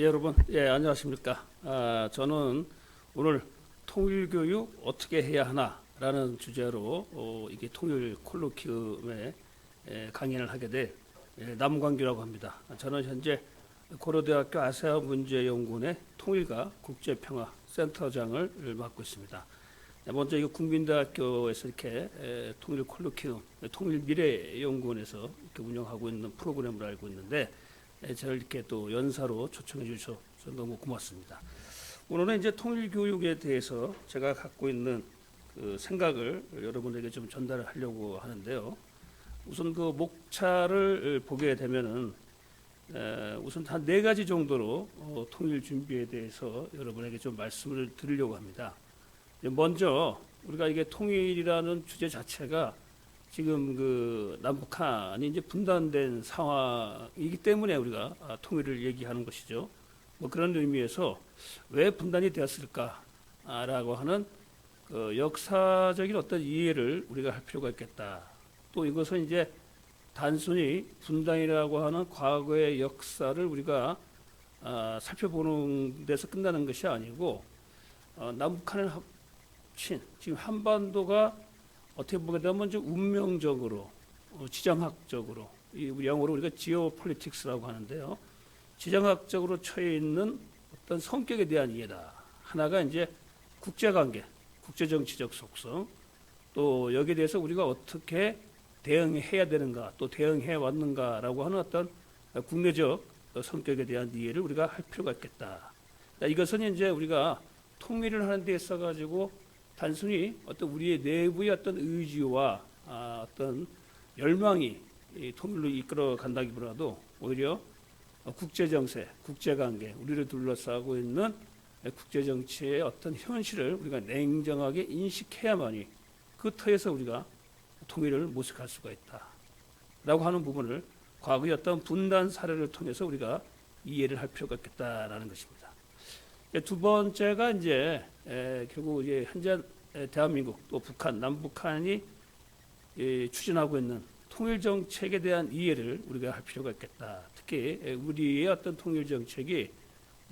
여러분, 안녕하십니까. 저는 오늘 통일교육 어떻게 해야 하나라는 주제로 이게 통일 콜로키움에 강연을 하게 될 남광규라고 합니다. 저는 현재 고려대학교 아세아 문제연구원의 통일과 국제평화 센터장을 맡고 있습니다. 먼저 이 국민대학교에서 이렇게 통일 콜로키움, 통일 미래연구원에서 이렇게 운영하고 있는 프로그램을 알고 있는데, 저를 이렇게 또 연사로 초청해 주셔서 너무 고맙습니다. 오늘은 이제 통일 교육에 대해서 제가 갖고 있는 그 생각을 여러분에게 좀 전달을 하려고 하는데요. 우선 그 목차를 보게 되면은 우선 한 4가지 정도로 통일 준비에 대해서 여러분에게 좀 말씀을 드리려고 합니다. 먼저 우리가 이게 통일이라는 주제 자체가 지금 그 남북한이 이제 분단된 상황이기 때문에 우리가 통일을 얘기하는 것이죠. 뭐 그런 의미에서 왜 분단이 되었을까라고 하는 그 역사적인 어떤 이해를 우리가 할 필요가 있겠다. 또 이것은 이제 단순히 분단이라고 하는 과거의 역사를 우리가 살펴보는 데서 끝나는 것이 아니고 남북한을 합친 지금 한반도가 어떻게 보게 되면 좀 운명적으로, 지정학적으로, 우리 영어로 우리가 지오폴리틱스라고 하는데요. 지정학적으로 처해 있는 어떤 성격에 대한 이해다. 하나가 이제 국제관계, 국제정치적 속성, 또 여기에 대해서 우리가 어떻게 대응해야 되는가, 또 대응해 왔는가라고 하는 어떤 국내적 성격에 대한 이해를 우리가 할 필요가 있겠다. 이것은 이제 우리가 통일을 하는 데 있어 가지고 단순히 어떤 우리의 내부의 어떤 의지와 어떤 열망이 통일로 이끌어 간다기보다도 오히려 국제정세, 국제관계, 우리를 둘러싸고 있는 국제정치의 어떤 현실을 우리가 냉정하게 인식해야만이 그 터에서 우리가 통일을 모색할 수가 있다라고 하는 부분을 과거의 어떤 분단 사례를 통해서 우리가 이해를 할 필요가 있겠다라는 것입니다. 두 번째가 이제 결국 이제 현재 대한민국 또 북한, 남북한이 추진하고 있는 통일 정책에 대한 이해를 우리가 할 필요가 있겠다. 특히 우리의 어떤 통일 정책이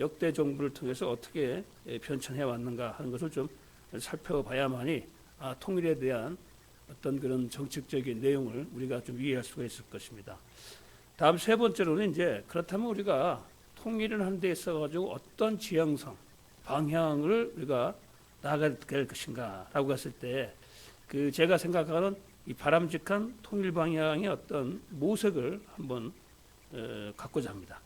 역대 정부를 통해서 어떻게 변천해 왔는가 하는 것을 좀 살펴봐야만이 통일에 대한 어떤 그런 정책적인 내용을 우리가 좀 이해할 수가 있을 것입니다. 다음 세 번째로는 이제 그렇다면 우리가 통일을 하는 데 있어 가지고 어떤 지향성, 방향을 우리가 나아가야 될 것인가라고 했을 때 그 제가 생각하는 이 바람직한 통일 방향의 어떤 모색을 한번 갖고자 합니다.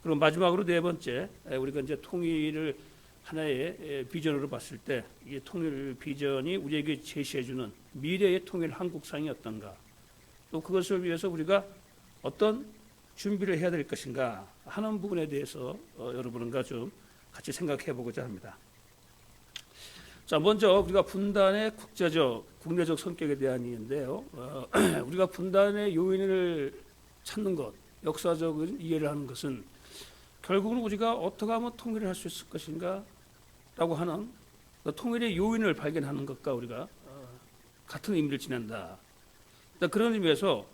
그리고 마지막으로 네 번째, 우리가 이제 통일을 하나의 비전으로 봤을 때 이 통일 비전이 우리에게 제시해주는 미래의 통일 한국상이 어떤가, 또 그것을 위해서 우리가 어떤 준비를 해야 될 것인가 하는 부분에 대해서 여러분과 좀 같이 생각해 보고자 합니다. 자, 먼저 우리가 분단의 국제적, 국내적 성격에 대한 이해인데요. 우리가 분단의 요인을 찾는 것, 역사적인 이해를 하는 것은 결국은 우리가 어떻게 하면 통일을 할 수 있을 것인가 라고 하는 통일의 요인을 발견하는 것과 우리가 같은 의미를 지낸다. 그런 의미에서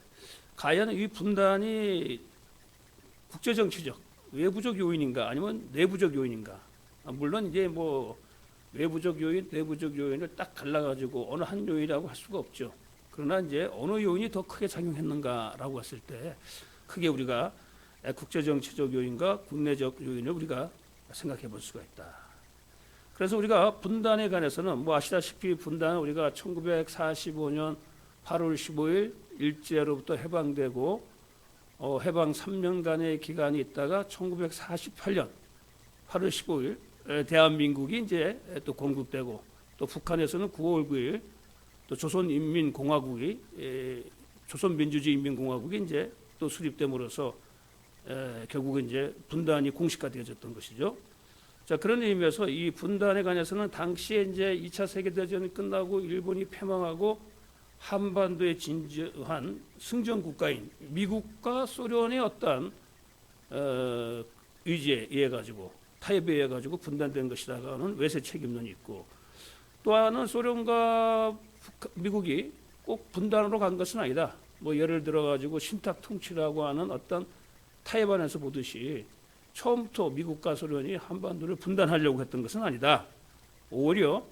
과연 이 분단이 국제정치적, 외부적 요인인가 아니면 내부적 요인인가. 물론 이제 뭐 외부적 요인, 내부적 요인을 딱 갈라가지고 어느 한 요인이라고 할 수가 없죠. 그러나 이제 어느 요인이 더 크게 작용했는가라고 했을 때 크게 우리가 국제정치적 요인과 국내적 요인을 우리가 생각해 볼 수가 있다. 그래서 우리가 분단에 관해서는 뭐 아시다시피 분단은 우리가 1945년 8월 15일 일제로부터 해방되고 해방 3년간의 기간이 있다가 1948년 8월 15일 대한민국이 이제 또 건국되고 또 북한에서는 9월 9일 또 조선인민공화국이 조선민주주의인민공화국이 이제 또 수립됨으로써 결국은 이제 분단이 공식화되어졌던 것이죠. 자, 그런 의미에서 이 분단에 관해서는 당시에 이제 2차 세계대전이 끝나고 일본이 패망하고 한반도에 진주한 승전 국가인 미국과 소련의 어떤 의지에 의해 가지고 타협에 의해 가지고 분단된 것이라는 외세 책임론이 있고, 또 하나는 소련과 미국이 꼭 분단으로 간 것은 아니다. 뭐 예를 들어 가지고 신탁 통치라고 하는 어떤 타이완에서 보듯이 처음부터 미국과 소련이 한반도를 분단하려고 했던 것은 아니다. 오히려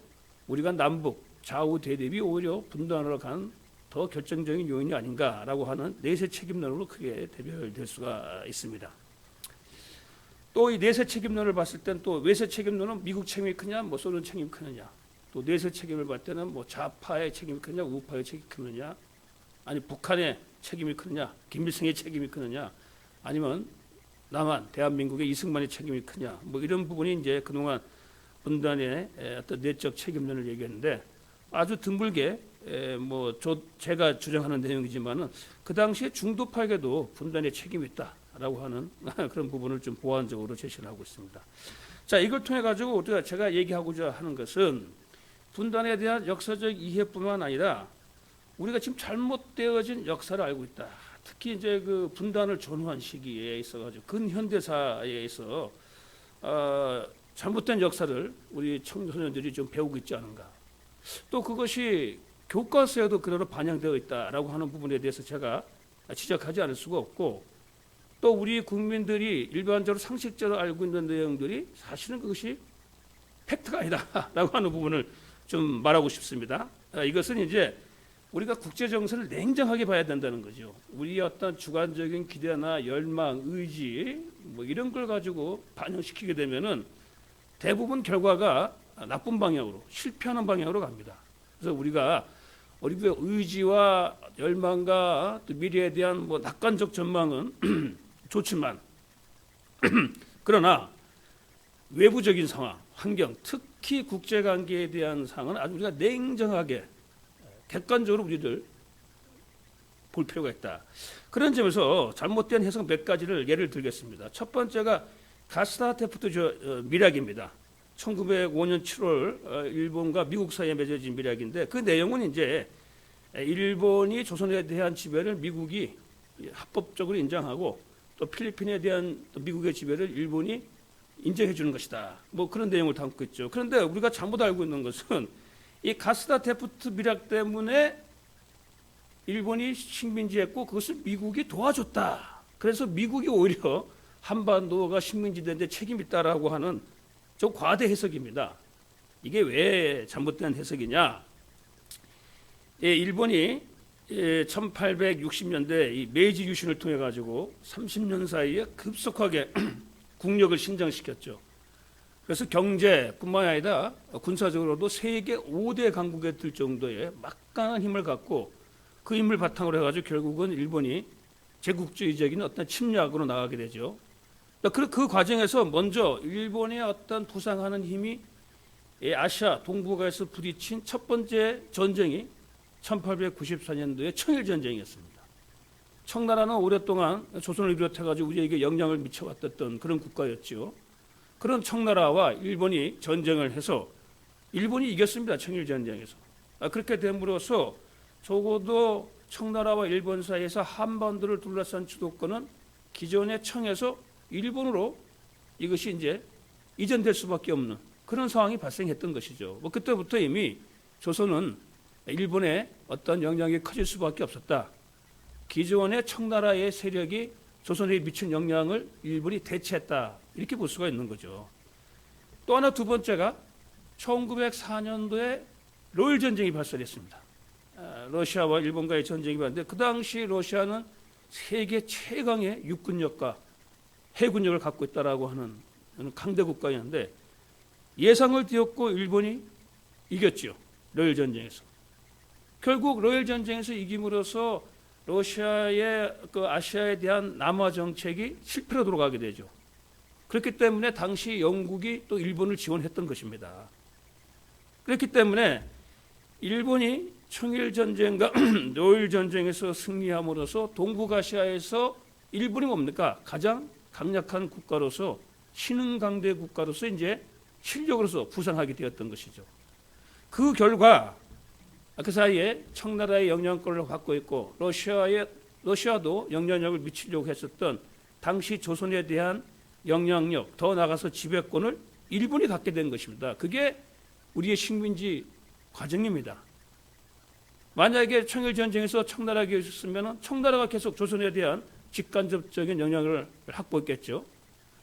우리가 남북 좌우 대립이 오히려 분단으로 간 더 결정적인 요인이 아닌가라고 하는 내세 책임론으로 크게 대별될 수가 있습니다. 또 이 내세 책임론을 봤을 땐 또 외세 책임론은 미국 책임이 크냐, 뭐 소련 책임이 크느냐, 또 내세 책임을 봤을 때는 뭐 좌파의 책임이 크냐, 우파의 책임이 크느냐, 아니 북한의 책임이 크느냐, 김일성의 책임이 크느냐, 아니면 남한 대한민국의 이승만의 책임이 크냐, 뭐 이런 부분이 이제 그동안 분단의 어떤 내적 책임론을 얘기했는데 아주 드물게 뭐 제가 주장하는 내용이지만은 그 당시에 중도파에게도 분단의 책임이 있다라고 하는 그런 부분을 좀 보완적으로 제시를 하고 있습니다. 자, 이걸 통해 가지고 제가 얘기하고자 하는 것은 분단에 대한 역사적 이해뿐만 아니라 우리가 지금 잘못되어진 역사를 알고 있다. 특히 이제 그 분단을 전후한 시기에 있어가지고 근현대사에 있어 잘못된 역사를 우리 청소년들이 좀 배우고 있지 않은가. 또 그것이 교과서에도 그대로 반영되어 있다라고 하는 부분에 대해서 제가 지적하지 않을 수가 없고, 또 우리 국민들이 일반적으로 상식적으로 알고 있는 내용들이 사실은 그것이 팩트가 아니다라고 하는 부분을 좀 말하고 싶습니다. 이것은 이제 우리가 국제 정세를 냉정하게 봐야 된다는 거죠. 우리의 어떤 주관적인 기대나 열망, 의지 뭐 이런 걸 가지고 반영시키게 되면은 대부분 결과가 나쁜 방향으로, 실패하는 방향으로 갑니다. 그래서 우리가 우리의 의지와 열망과 또 미래에 대한 뭐 낙관적 전망은 좋지만 그러나 외부적인 상황, 환경, 특히 국제관계에 대한 상황은 아주 우리가 냉정하게 객관적으로 우리들 볼 필요가 있다. 그런 점에서 잘못된 해석 몇 가지를 예를 들겠습니다. 첫 번째가 가스타테프트 밀약입니다. 1905년 7월 일본과 미국 사이에 맺어진 밀약인데 그 내용은 이제 일본이 조선에 대한 지배를 미국이 합법적으로 인정하고 또 필리핀에 대한 또 미국의 지배를 일본이 인정해 주는 것이다. 뭐 그런 내용을 담고 있죠. 그런데 우리가 잘못 알고 있는 것은 이 가스타테프트 밀약 때문에 일본이 식민지했고 그것을 미국이 도와줬다. 그래서 미국이 오히려 한반도가 식민지 되는데 책임이 있다라고 하는 좀 과대 해석입니다. 이게 왜 잘못된 해석이냐? 일본이 1860년대 이 메이지 유신을 통해 가지고 30년 사이에 급속하게 국력을 신장시켰죠. 그래서 경제뿐만 아니라 군사적으로도 세계 5대 강국에 들 정도의 막강한 힘을 갖고 그 힘을 바탕으로 해가지고 결국은 일본이 제국주의적인 어떤 침략으로 나가게 되죠. 그 과정에서 먼저 일본의 어떤 부상하는 힘이 아시아 동북아에서 부딪힌 첫 번째 전쟁이 1894년도에 청일전쟁이었습니다. 청나라는 오랫동안 조선을 비롯해가지고 우리에게 영향을 미쳐왔던 그런 국가였죠. 그런 청나라와 일본이 전쟁을 해서 일본이 이겼습니다. 청일전쟁에서. 그렇게 됨으로써 적어도 청나라와 일본 사이에서 한반도를 둘러싼 주도권은 기존의 청에서 일본으로 이것이 이제 이전될 수밖에 없는 그런 상황이 발생했던 것이죠. 뭐 그때부터 이미 조선은 일본의 어떤 영향이 커질 수밖에 없었다. 기존의 청나라의 세력이 조선에 미친 영향을 일본이 대체했다. 이렇게 볼 수가 있는 거죠. 또 하나 두 번째가 1904년도에 러일 전쟁이 발생했습니다. 러시아와 일본과의 전쟁이 발생했는데 그 당시 러시아는 세계 최강의 육군력과 해군력을 갖고 있다라고 하는 강대 국가였는데 예상을 뒤엎고 일본이 이겼죠. 러일 전쟁에서. 결국 러일 전쟁에서 이김으로써 러시아의 그 아시아에 대한 남하 정책이 실패로 돌아가게 되죠. 그렇기 때문에 당시 영국이 또 일본을 지원했던 것입니다. 그렇기 때문에 일본이 청일 전쟁과 러일 전쟁에서 승리함으로써 동북아시아에서 일본이 뭡니까? 가장 강력한 국가로서 신흥 강대 국가로서 이제 실력으로서 부상하게 되었던 것이죠. 그 결과 그 사이에 청나라의 영향권을 갖고 있고 러시아도 영향력을 미치려고 했었던 당시 조선에 대한 영향력, 더 나아가서 지배권을 일본이 갖게 된 것입니다. 그게 우리의 식민지 과정입니다. 만약에 청일전쟁에서 청나라가 있었으면 청나라가 계속 조선에 대한 직간접적인 영향을 확보했겠죠.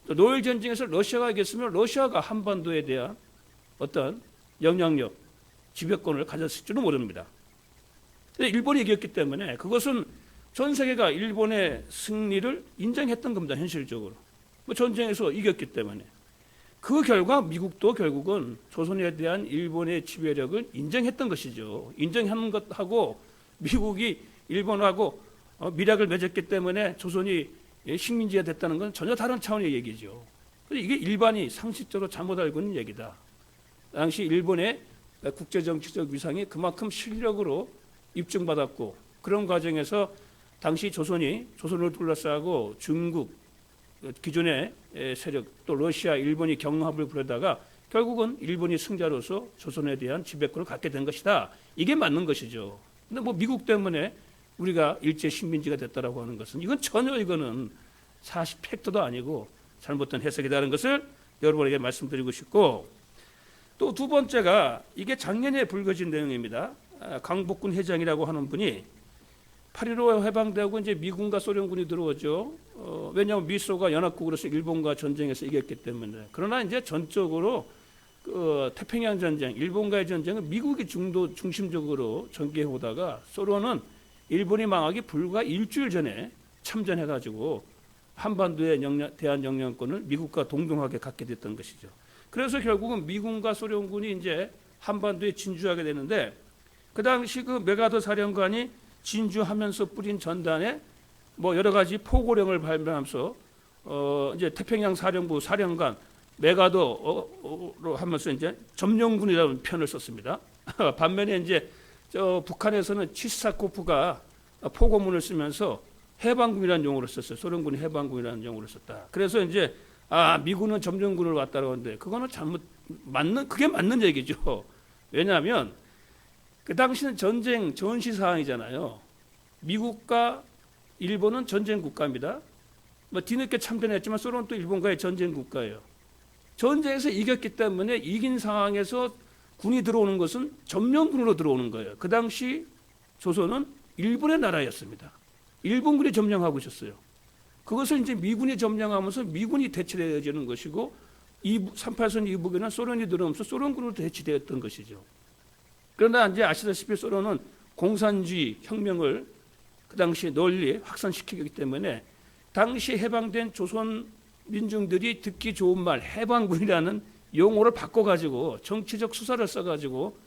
또 노엘 전쟁에서 러시아가 이겼으면 러시아가 한반도에 대한 어떤 영향력, 지배권을 가졌을지도 모릅니다. 일본이 이겼기 때문에 그것은 전 세계가 일본의 승리를 인정했던 겁니다. 현실적으로. 전쟁에서 이겼기 때문에. 그 결과 미국도 결국은 조선에 대한 일본의 지배력을 인정했던 것이죠. 인정하는 것하고 미국이 일본하고 밀약을 맺었기 때문에 조선이 식민지가 됐다는 건 전혀 다른 차원의 얘기죠. 이게 일반이 상식적으로 잘못 알고 있는 얘기다. 당시 일본의 국제정치적 위상이 그만큼 실력으로 입증받았고 그런 과정에서 당시 조선을 둘러싸고 중국 기존의 세력 또 러시아, 일본이 경합을 벌이다가 결국은 일본이 승자로서 조선에 대한 지배권을 갖게 된 것이다. 이게 맞는 것이죠. 근데 미국 때문에 우리가 일제 식민지가 됐다라고 하는 것은 이건 전혀 이거는 사실 팩트도 아니고 잘못된 해석이라는 것을 여러분에게 말씀드리고 싶고 또 두 번째가 이게 작년에 불거진 내용입니다. 강복군 회장이라고 하는 분이 8.15 해방되고 이제 미군과 소련군이 들어오죠. 왜냐하면 미소가 연합국으로서 일본과 전쟁에서 이겼기 때문에. 그러나 이제 전적으로 태평양 전쟁, 일본과의 전쟁은 미국이 중심적으로 전개해 오다가 소련은 일본이 망하기 불과 일주일 전에 참전해가지고 한반도의 대한 영향권을 미국과 동등하게 갖게 됐던 것이죠. 그래서 결국은 미군과 소련군이 이제 한반도에 진주하게 되는데 그 당시 그 메가더 사령관이 진주하면서 뿌린 전단에 여러 가지 포고령을 발명하면서 이제 태평양 사령부 사령관 메가더로 하면서 이제 점령군이라는 표현을 썼습니다. 반면에 이제 북한에서는 치스타코프가 포고문을 쓰면서 해방군이라는 용어를 썼어요. 소련군이 해방군이라는 용어를 썼다. 그래서 이제 미군은 점령군을 왔다고 하는데 그거는 그게 맞는 얘기죠. 왜냐하면 그 당시는 전쟁 전시 상황이잖아요. 미국과 일본은 전쟁 국가입니다. 뒤늦게 참전했지만 소련은 또 일본과의 전쟁 국가예요. 전쟁에서 이겼기 때문에 이긴 상황에서 군이 들어오는 것은 점령군으로 들어오는 거예요. 그 당시 조선은 일본의 나라였습니다. 일본군이 점령하고 있었어요. 그것을 이제 미군이 점령하면서 미군이 대치되어지는 것이고 38선 이북에는 소련이 들어오면서 소련군으로 대치되었던 것이죠. 그러나 이제 아시다시피 소련은 공산주의 혁명을 그 당시 널리 확산시키기 때문에 당시 해방된 조선 민중들이 듣기 좋은 말 해방군이라는 용어를 바꿔가지고 정치적 수사를 써가지고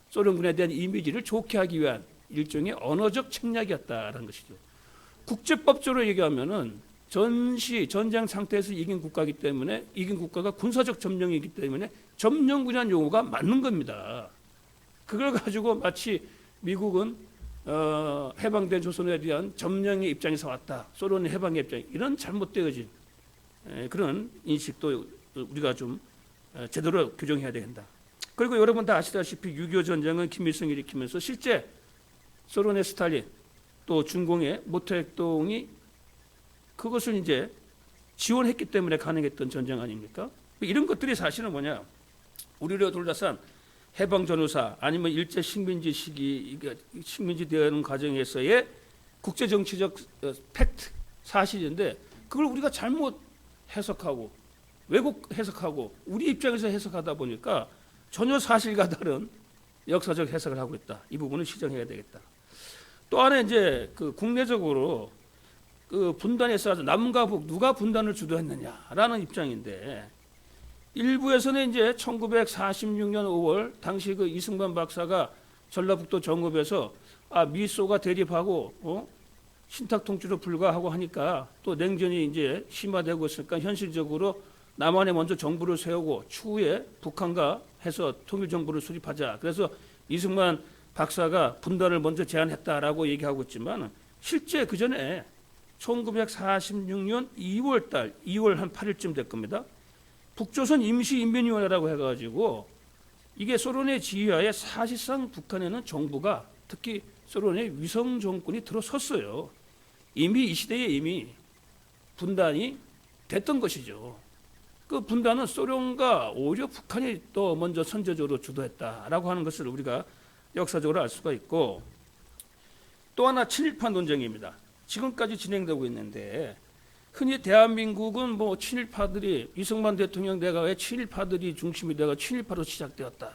소련군에 대한 이미지를 좋게 하기 위한 일종의 언어적 책략이었다라는 것이죠. 국제법적으로 얘기하면은 전쟁 상태에서 이긴 국가이기 때문에 이긴 국가가 군사적 점령이기 때문에 점령군이라는 용어가 맞는 겁니다. 그걸 가지고 마치 미국은 해방된 조선에 대한 점령의 입장에서 왔다. 소련의 해방의 입장 이런 잘못되어진 그런 인식도 우리가 좀 제대로 규정해야 된다. 그리고 여러분 다 아시다시피 6.25 전쟁은 김일성이 일으키면서 실제 소련의 스탈린 또 중공의 모택동이 그것을 이제 지원했기 때문에 가능했던 전쟁 아닙니까? 이런 것들이 사실은 우리를 둘러싼 해방 전후사 아니면 일제 식민지 시기 식민지 되는 과정에서의 국제 정치적 팩트 사실인데 그걸 우리가 잘못 해석하고 왜곡 해석하고 우리 입장에서 해석하다 보니까 전혀 사실과 다른 역사적 해석을 하고 있다. 이 부분을 시정해야 되겠다. 또 하나 이제 국내적으로 분단에 있어서 남과 북 누가 분단을 주도했느냐라는 입장인데 일부에서는 이제 1946년 5월 당시 이승만 박사가 전라북도 정읍에서 미소가 대립하고 신탁 통치로 불과하고 하니까 또 냉전이 이제 심화되고 있으니까 현실적으로 남한에 먼저 정부를 세우고 추후에 북한과 해서 통일 정부를 수립하자. 그래서 이승만 박사가 분단을 먼저 제안했다라고 얘기하고 있지만 실제 그 전에 1946년 2월 한 8일쯤 될 겁니다. 북조선 임시인민위원회라고 해가지고 이게 소련의 지휘하에 사실상 북한에는 정부가 특히 소련의 위성 정권이 들어섰어요. 이미 이 시대에 이미 분단이 됐던 것이죠. 그 분단은 소련과 오히려 북한이 또 먼저 선제적으로 주도했다라고 하는 것을 우리가 역사적으로 알 수가 있고 또 하나 친일파 논쟁입니다. 지금까지 진행되고 있는데 흔히 대한민국은 뭐 친일파들이 이승만 대통령 내각의 친일파들이 중심이 되어 친일파로 시작되었다.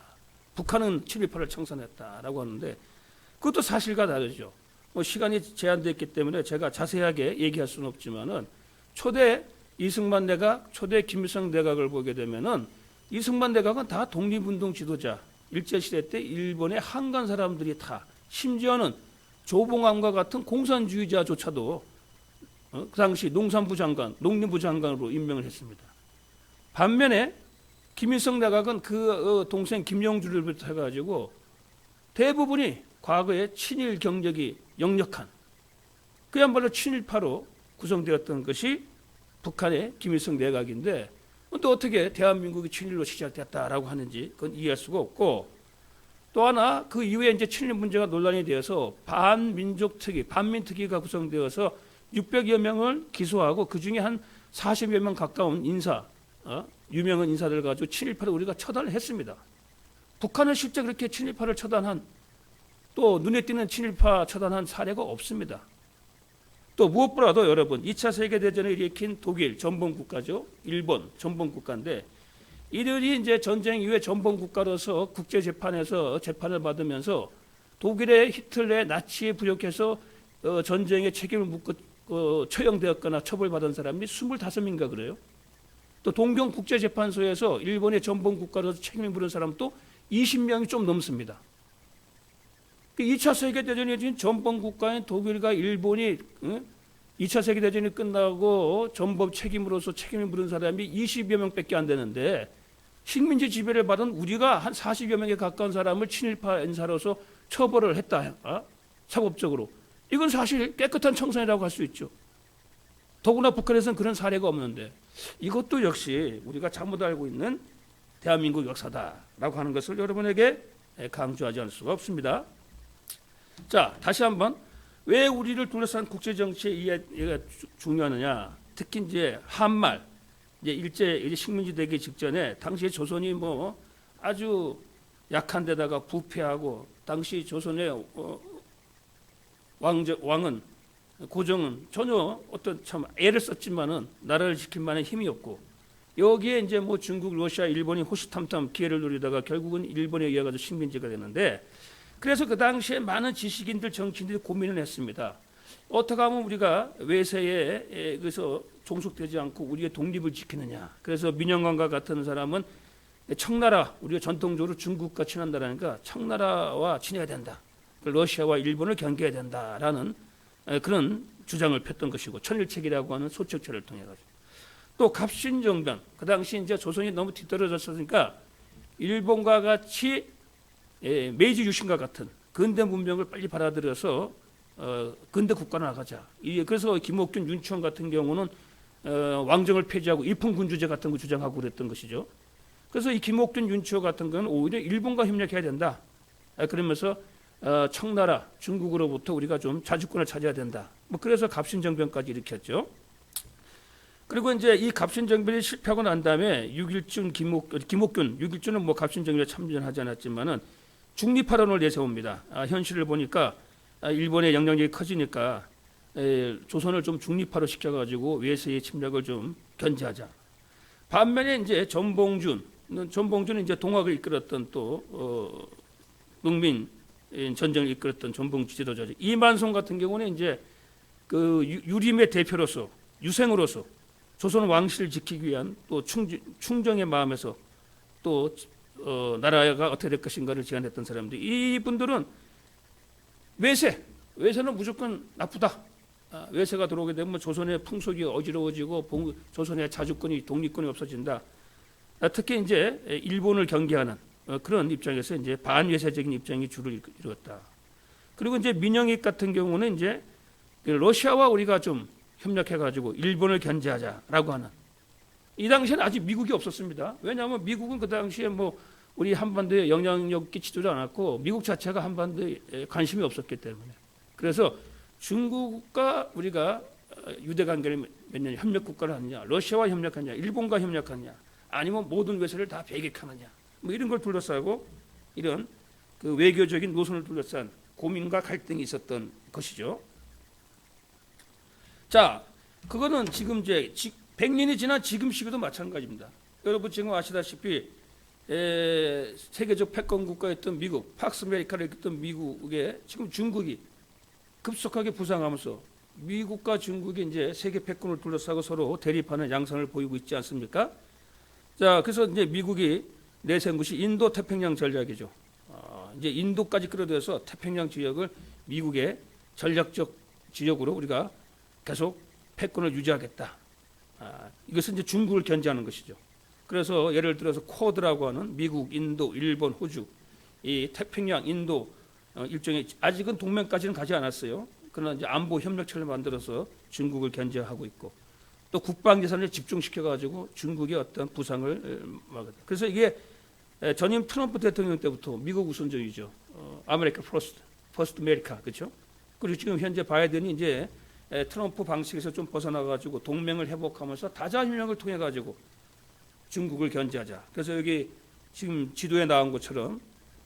북한은 친일파를 청산했다라고 하는데 그것도 사실과 다르죠. 뭐 시간이 제한됐기 때문에 제가 자세하게 얘기할 수는 없지만은 초대 이승만 내각, 초대 김일성 내각을 보게 되면은 이승만 내각은 다 독립운동 지도자, 일제시대 때 일본의 한간 사람들이 다 심지어는 조봉암과 같은 공산주의자조차도 그 당시 농산부 장관, 농림부 장관으로 임명을 했습니다. 반면에 김일성 내각은 그 동생 김영주를 비롯해 가지고 대부분이 과거에 친일 경력이 역력한 그야말로 친일파로 구성되었던 것이 북한의 김일성 내각인데 또 어떻게 대한민국이 친일로 시작됐다라고 하는지 그건 이해할 수가 없고 또 하나 그 이후에 이제 친일 문제가 논란이 되어서 반민족특위, 반민특위가 구성되어서 600여 명을 기소하고 그 중에 한 40여 명 가까운 인사, 유명한 인사들 가지고 친일파를 우리가 처단을 했습니다. 북한은 실제 그렇게 친일파를 처단한 또 눈에 띄는 친일파 처단한 사례가 없습니다. 또 무엇보다도 여러분 2차 세계대전을 일으킨 독일 전범국가죠. 일본 전범국가인데 이들이 이제 전쟁 이후에 전범국가로서 국제재판에서 재판을 받으면서 독일의 히틀러의 나치에 부역해서 전쟁의 책임을 묻고 처형되었거나 처벌받은 사람이 25명인가 그래요. 또 동경국제재판소에서 일본의 전범국가로서 책임을 물은 사람도 20명이 좀 넘습니다. 2차 세계대전이 진 전범국가인 독일과 일본이 2차 세계대전이 끝나고 전범 책임으로서 책임을 물은 사람이 20여 명밖에 안 되는데 식민지 지배를 받은 우리가 한 40여 명에 가까운 사람을 친일파 인사로서 처벌을 했다. 사법적으로. 이건 사실 깨끗한 청산이라고 할 수 있죠. 더구나 북한에서는 그런 사례가 없는데 이것도 역시 우리가 잘못 알고 있는 대한민국 역사다라고 하는 것을 여러분에게 강조하지 않을 수가 없습니다. 자, 다시 한번 왜 우리를 둘러싼 국제 정치의 이해가 중요하느냐? 특히 이제 한말 이제 식민지 되기 직전에 당시 조선이 뭐 아주 약한 데다가 부패하고 당시 조선의 왕은 고종은 전혀 어떤 참 애를 썼지만은 나라를 지킬 만한 힘이 없고 여기에 이제 뭐 중국, 러시아, 일본이 호시탐탐 기회를 노리다가 결국은 일본에 의해 가지고 식민지가 되는데 그래서 그 당시에 많은 지식인들, 정치인들이 고민을 했습니다. 어떻게 하면 우리가 외세에 그래서 종속되지 않고 우리의 독립을 지키느냐. 그래서 민영관과 같은 사람은 청나라, 우리가 전통적으로 중국과 친한 나라니까 청나라와 친해야 된다. 러시아와 일본을 경계해야 된다라는 그런 주장을 폈던 것이고 천일책이라고 하는 소책체를 통해 가지고 또 갑신정변 그 당시 이제 조선이 너무 뒤떨어졌으니까 일본과 같이 메이지 유신과 같은 근대 문명을 빨리 받아들여서 근대 국가로 나가자. 그래서 김옥균, 윤치원 같은 경우는 왕정을 폐지하고 일품군주제 같은 거 주장하고 그랬던 것이죠. 그래서 이 김옥균, 윤치원 같은 경우는 오히려 일본과 협력해야 된다. 그러면서 청나라, 중국으로부터 우리가 좀 자주권을 차지해야 된다. 뭐 그래서 갑신정변까지 일으켰죠. 그리고 이제 이 갑신정변이 실패하고 난 다음에 6.1준 김옥균 6.1준은 뭐 갑신정변에 참전하지 않았지만은 중립화론을 내세웁니다. 현실을 보니까 일본의 영향력이 커지니까 조선을 좀 중립화로 시켜가지고 외세의 침략을 좀 견제하자. 반면에 이제 전봉준은 이제 동학을 이끌었던 또 농민 전쟁을 이끌었던 전봉주 지도자죠. 이만송 같은 경우는 이제 그 유림의 대표로서 유생으로서 조선 왕실을 지키기 위한 또 충정의 마음에서 또 나라가 어떻게 될 것인가를 제안했던 사람들. 이분들은 외세는 무조건 나쁘다. 외세가 들어오게 되면 조선의 풍속이 어지러워지고 조선의 자주권이 독립권이 없어진다. 특히 이제 일본을 경계하는 그런 입장에서 이제 반외세적인 입장이 주를 이루었다. 그리고 이제 민영익 같은 경우는 이제 러시아와 우리가 좀 협력해가지고 일본을 견제하자라고 하는. 이 당시에는 아직 미국이 없었습니다. 왜냐하면 미국은 그 당시에 뭐 우리 한반도에 영향력 끼치지도 않았고 미국 자체가 한반도에 관심이 없었기 때문에. 그래서 중국과 우리가 유대 관계를 맺는 협력 국가를 하느냐, 러시아와 협력하느냐, 일본과 협력하느냐, 아니면 모든 외세를 다 배격하느냐, 뭐 이런 걸 둘러싸고 이런 그 외교적인 노선을 둘러싼 고민과 갈등이 있었던 것이죠. 자, 그거는 지금 이제 100년이 지난 지금 시기도 마찬가지입니다. 여러분 지금 아시다시피 세계적 패권 국가였던 미국, 팍스 아메리카를 이끌던 미국에 지금 중국이 급속하게 부상하면서 미국과 중국이 이제 세계 패권을 둘러싸고 서로 대립하는 양상을 보이고 있지 않습니까? 자, 그래서 이제 미국이 내세운 것이 인도 태평양 전략이죠. 이제 인도까지 끌어들여서 태평양 지역을 미국의 전략적 지역으로 우리가 계속 패권을 유지하겠다. 이것은 이제 중국을 견제하는 것이죠. 그래서 예를 들어서 쿼드라고 하는 미국, 인도, 일본, 호주 이 태평양, 인도 일종의 아직은 동맹까지는 가지 않았어요. 그러나 이제 안보 협력체를 만들어서 중국을 견제하고 있고 또 국방 예산을 집중시켜 가지고 중국의 어떤 부상을 막았다. 그래서 이게 전임 트럼프 대통령 때부터 미국 우선주의죠. 아메리카 퍼스트 아메리카 그렇죠? 그리고 지금 현재 바이든이 이제 트럼프 방식에서 좀 벗어나 가지고 동맹을 회복하면서 다자협력을 통해 가지고 중국을 견제하자. 그래서 여기 지금 지도에 나온 것처럼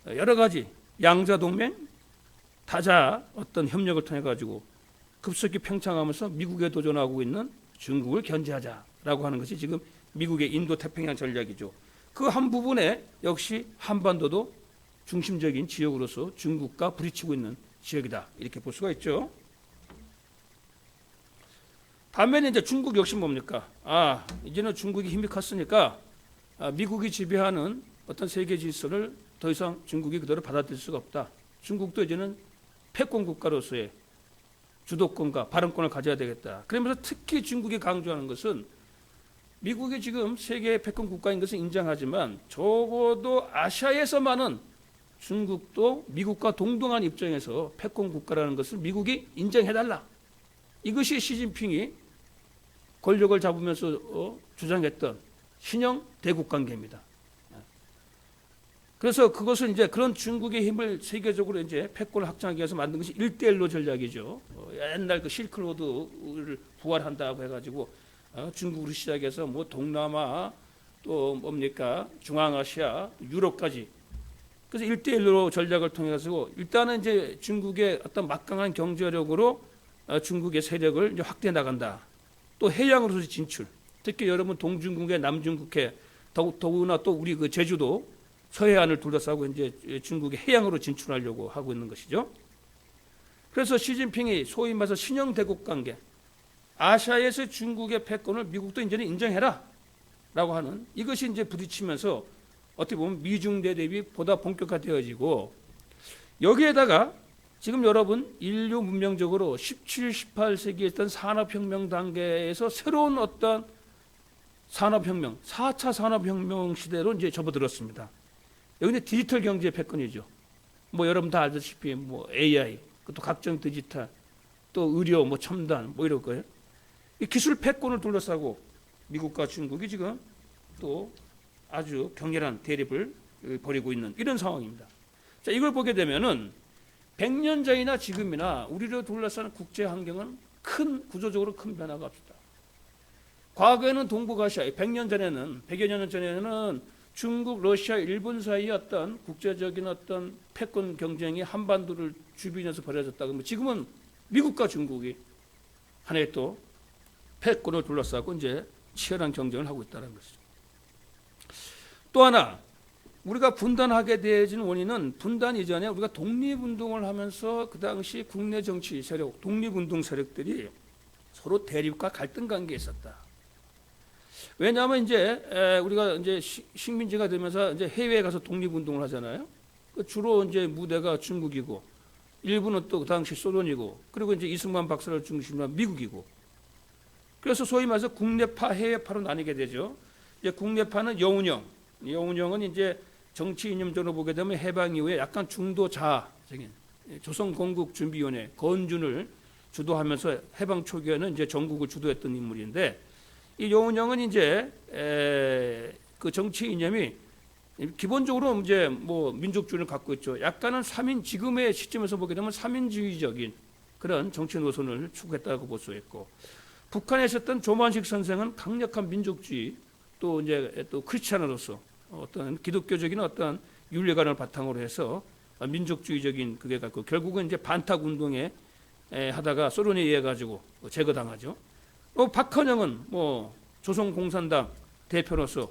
여러 가지 양자 동맹, 다자 어떤 협력을 통해 가지고 급속히 팽창하면서 미국에 도전하고 있는 중국을 견제하자라고 하는 것이 지금 미국의 인도 태평양 전략이죠. 그 한 부분에 역시 한반도도 중심적인 지역으로서 중국과 부딪히고 있는 지역이다 이렇게 볼 수가 있죠. 반면에 이제 중국 역시 뭡니까? 이제는 중국이 힘이 컸으니까 미국이 지배하는 어떤 세계 질서를 더 이상 중국이 그대로 받아들일 수가 없다. 중국도 이제는 패권 국가로서의 주도권과 발언권을 가져야 되겠다. 그러면서 특히 중국이 강조하는 것은 미국이 지금 세계의 패권 국가인 것은 인정하지만 적어도 아시아에서만은 중국도 미국과 동등한 입장에서 패권 국가라는 것을 미국이 인정해달라. 이것이 시진핑이 권력을 잡으면서 주장했던 신형 대국 관계입니다. 그래서 그것은 이제 그런 중국의 힘을 세계적으로 이제 패권을 확장하기 위해서 만든 것이 1대1로 전략이죠. 옛날 그 실크로드를 부활한다고 해가지고 중국으로 시작해서 뭐 동남아 또 뭡니까 중앙아시아 유럽까지 그래서 1대1로 전략을 통해 가지고 일단은 이제 중국의 어떤 막강한 경제력으로 중국의 세력을 이제 확대해 나간다. 또 해양으로서 진출. 특히 여러분 동중국해, 남중국해, 더구나 또 우리 그 제주도 서해안을 둘러싸고 이제 중국의 해양으로 진출하려고 하고 있는 것이죠. 그래서 시진핑이 소위 말해서 신형 대국 관계, 아시아에서 중국의 패권을 미국도 이제는 인정해라라고 하는 이것이 이제 부딪히면서 어떻게 보면 미중 대립이 보다 본격화되어지고 여기에다가 지금 여러분 인류 문명적으로 17, 18세기에 있던 산업혁명 단계에서 새로운 어떤 산업혁명, 4차 산업혁명 시대로 이제 접어들었습니다. 여기는 디지털 경제 패권이죠. 뭐 여러분 다 알다시피 뭐 AI, 또 각종 디지털, 또 의료, 뭐 첨단, 뭐 이럴 거예요. 이 기술 패권을 둘러싸고 미국과 중국이 지금 또 아주 격렬한 대립을 벌이고 있는 이런 상황입니다. 자, 이걸 보게 되면은 100년 전이나 지금이나 우리를 둘러싸는 국제 환경은 구조적으로 큰 변화가 없었다. 과거에는 동북아시아, 100년 전에는, 100여 년 전에는 중국, 러시아, 일본 사이의 어떤 국제적인 어떤 패권 경쟁이 한반도를 주변에서 벌어졌다. 그러면 지금은 미국과 중국이 하나의 또 패권을 둘러싸고 이제 치열한 경쟁을 하고 있다는 것이죠. 또 하나, 우리가 분단하게 되어진 원인은 분단 이전에 우리가 독립운동을 하면서 그 당시 국내 정치 세력, 독립운동 세력들이 서로 대립과 갈등 관계에 있었다. 왜냐하면 이제 우리가 이제 식민지가 되면서 이제 해외에 가서 독립운동을 하잖아요. 주로 이제 무대가 중국이고, 일부는 또 그 당시 소련이고, 그리고 이제 이승만 박사를 중심으로 한 미국이고. 그래서 소위 말해서 국내파, 해외파로 나뉘게 되죠. 이제 국내파는 여운형은 이제 정치 이념적으로 보게 되면 해방 이후에 약간 중도 자적인 조선건국준비위원회 건준을 주도하면서 해방 초기에는 이제 전국을 주도했던 인물인데 이 여운형은 이제 그 정치 이념이 기본적으로 이제 뭐 민족주의를 갖고 있죠. 약간은 지금의 시점에서 보게 되면 삼인주의적인 그런 정치 노선을 추구했다고 볼 수 있고, 북한에 있었던 조만식 선생은 강력한 민족주의 또 이제 또 크리스찬으로서 어떤 기독교적인 어떤 윤리관을 바탕으로 해서 민족주의적인 그게 갖고 결국은 이제 반탁 운동에 하다가 소련에 의해 가지고 제거당하죠. 박헌영은 뭐 조선공산당 대표로서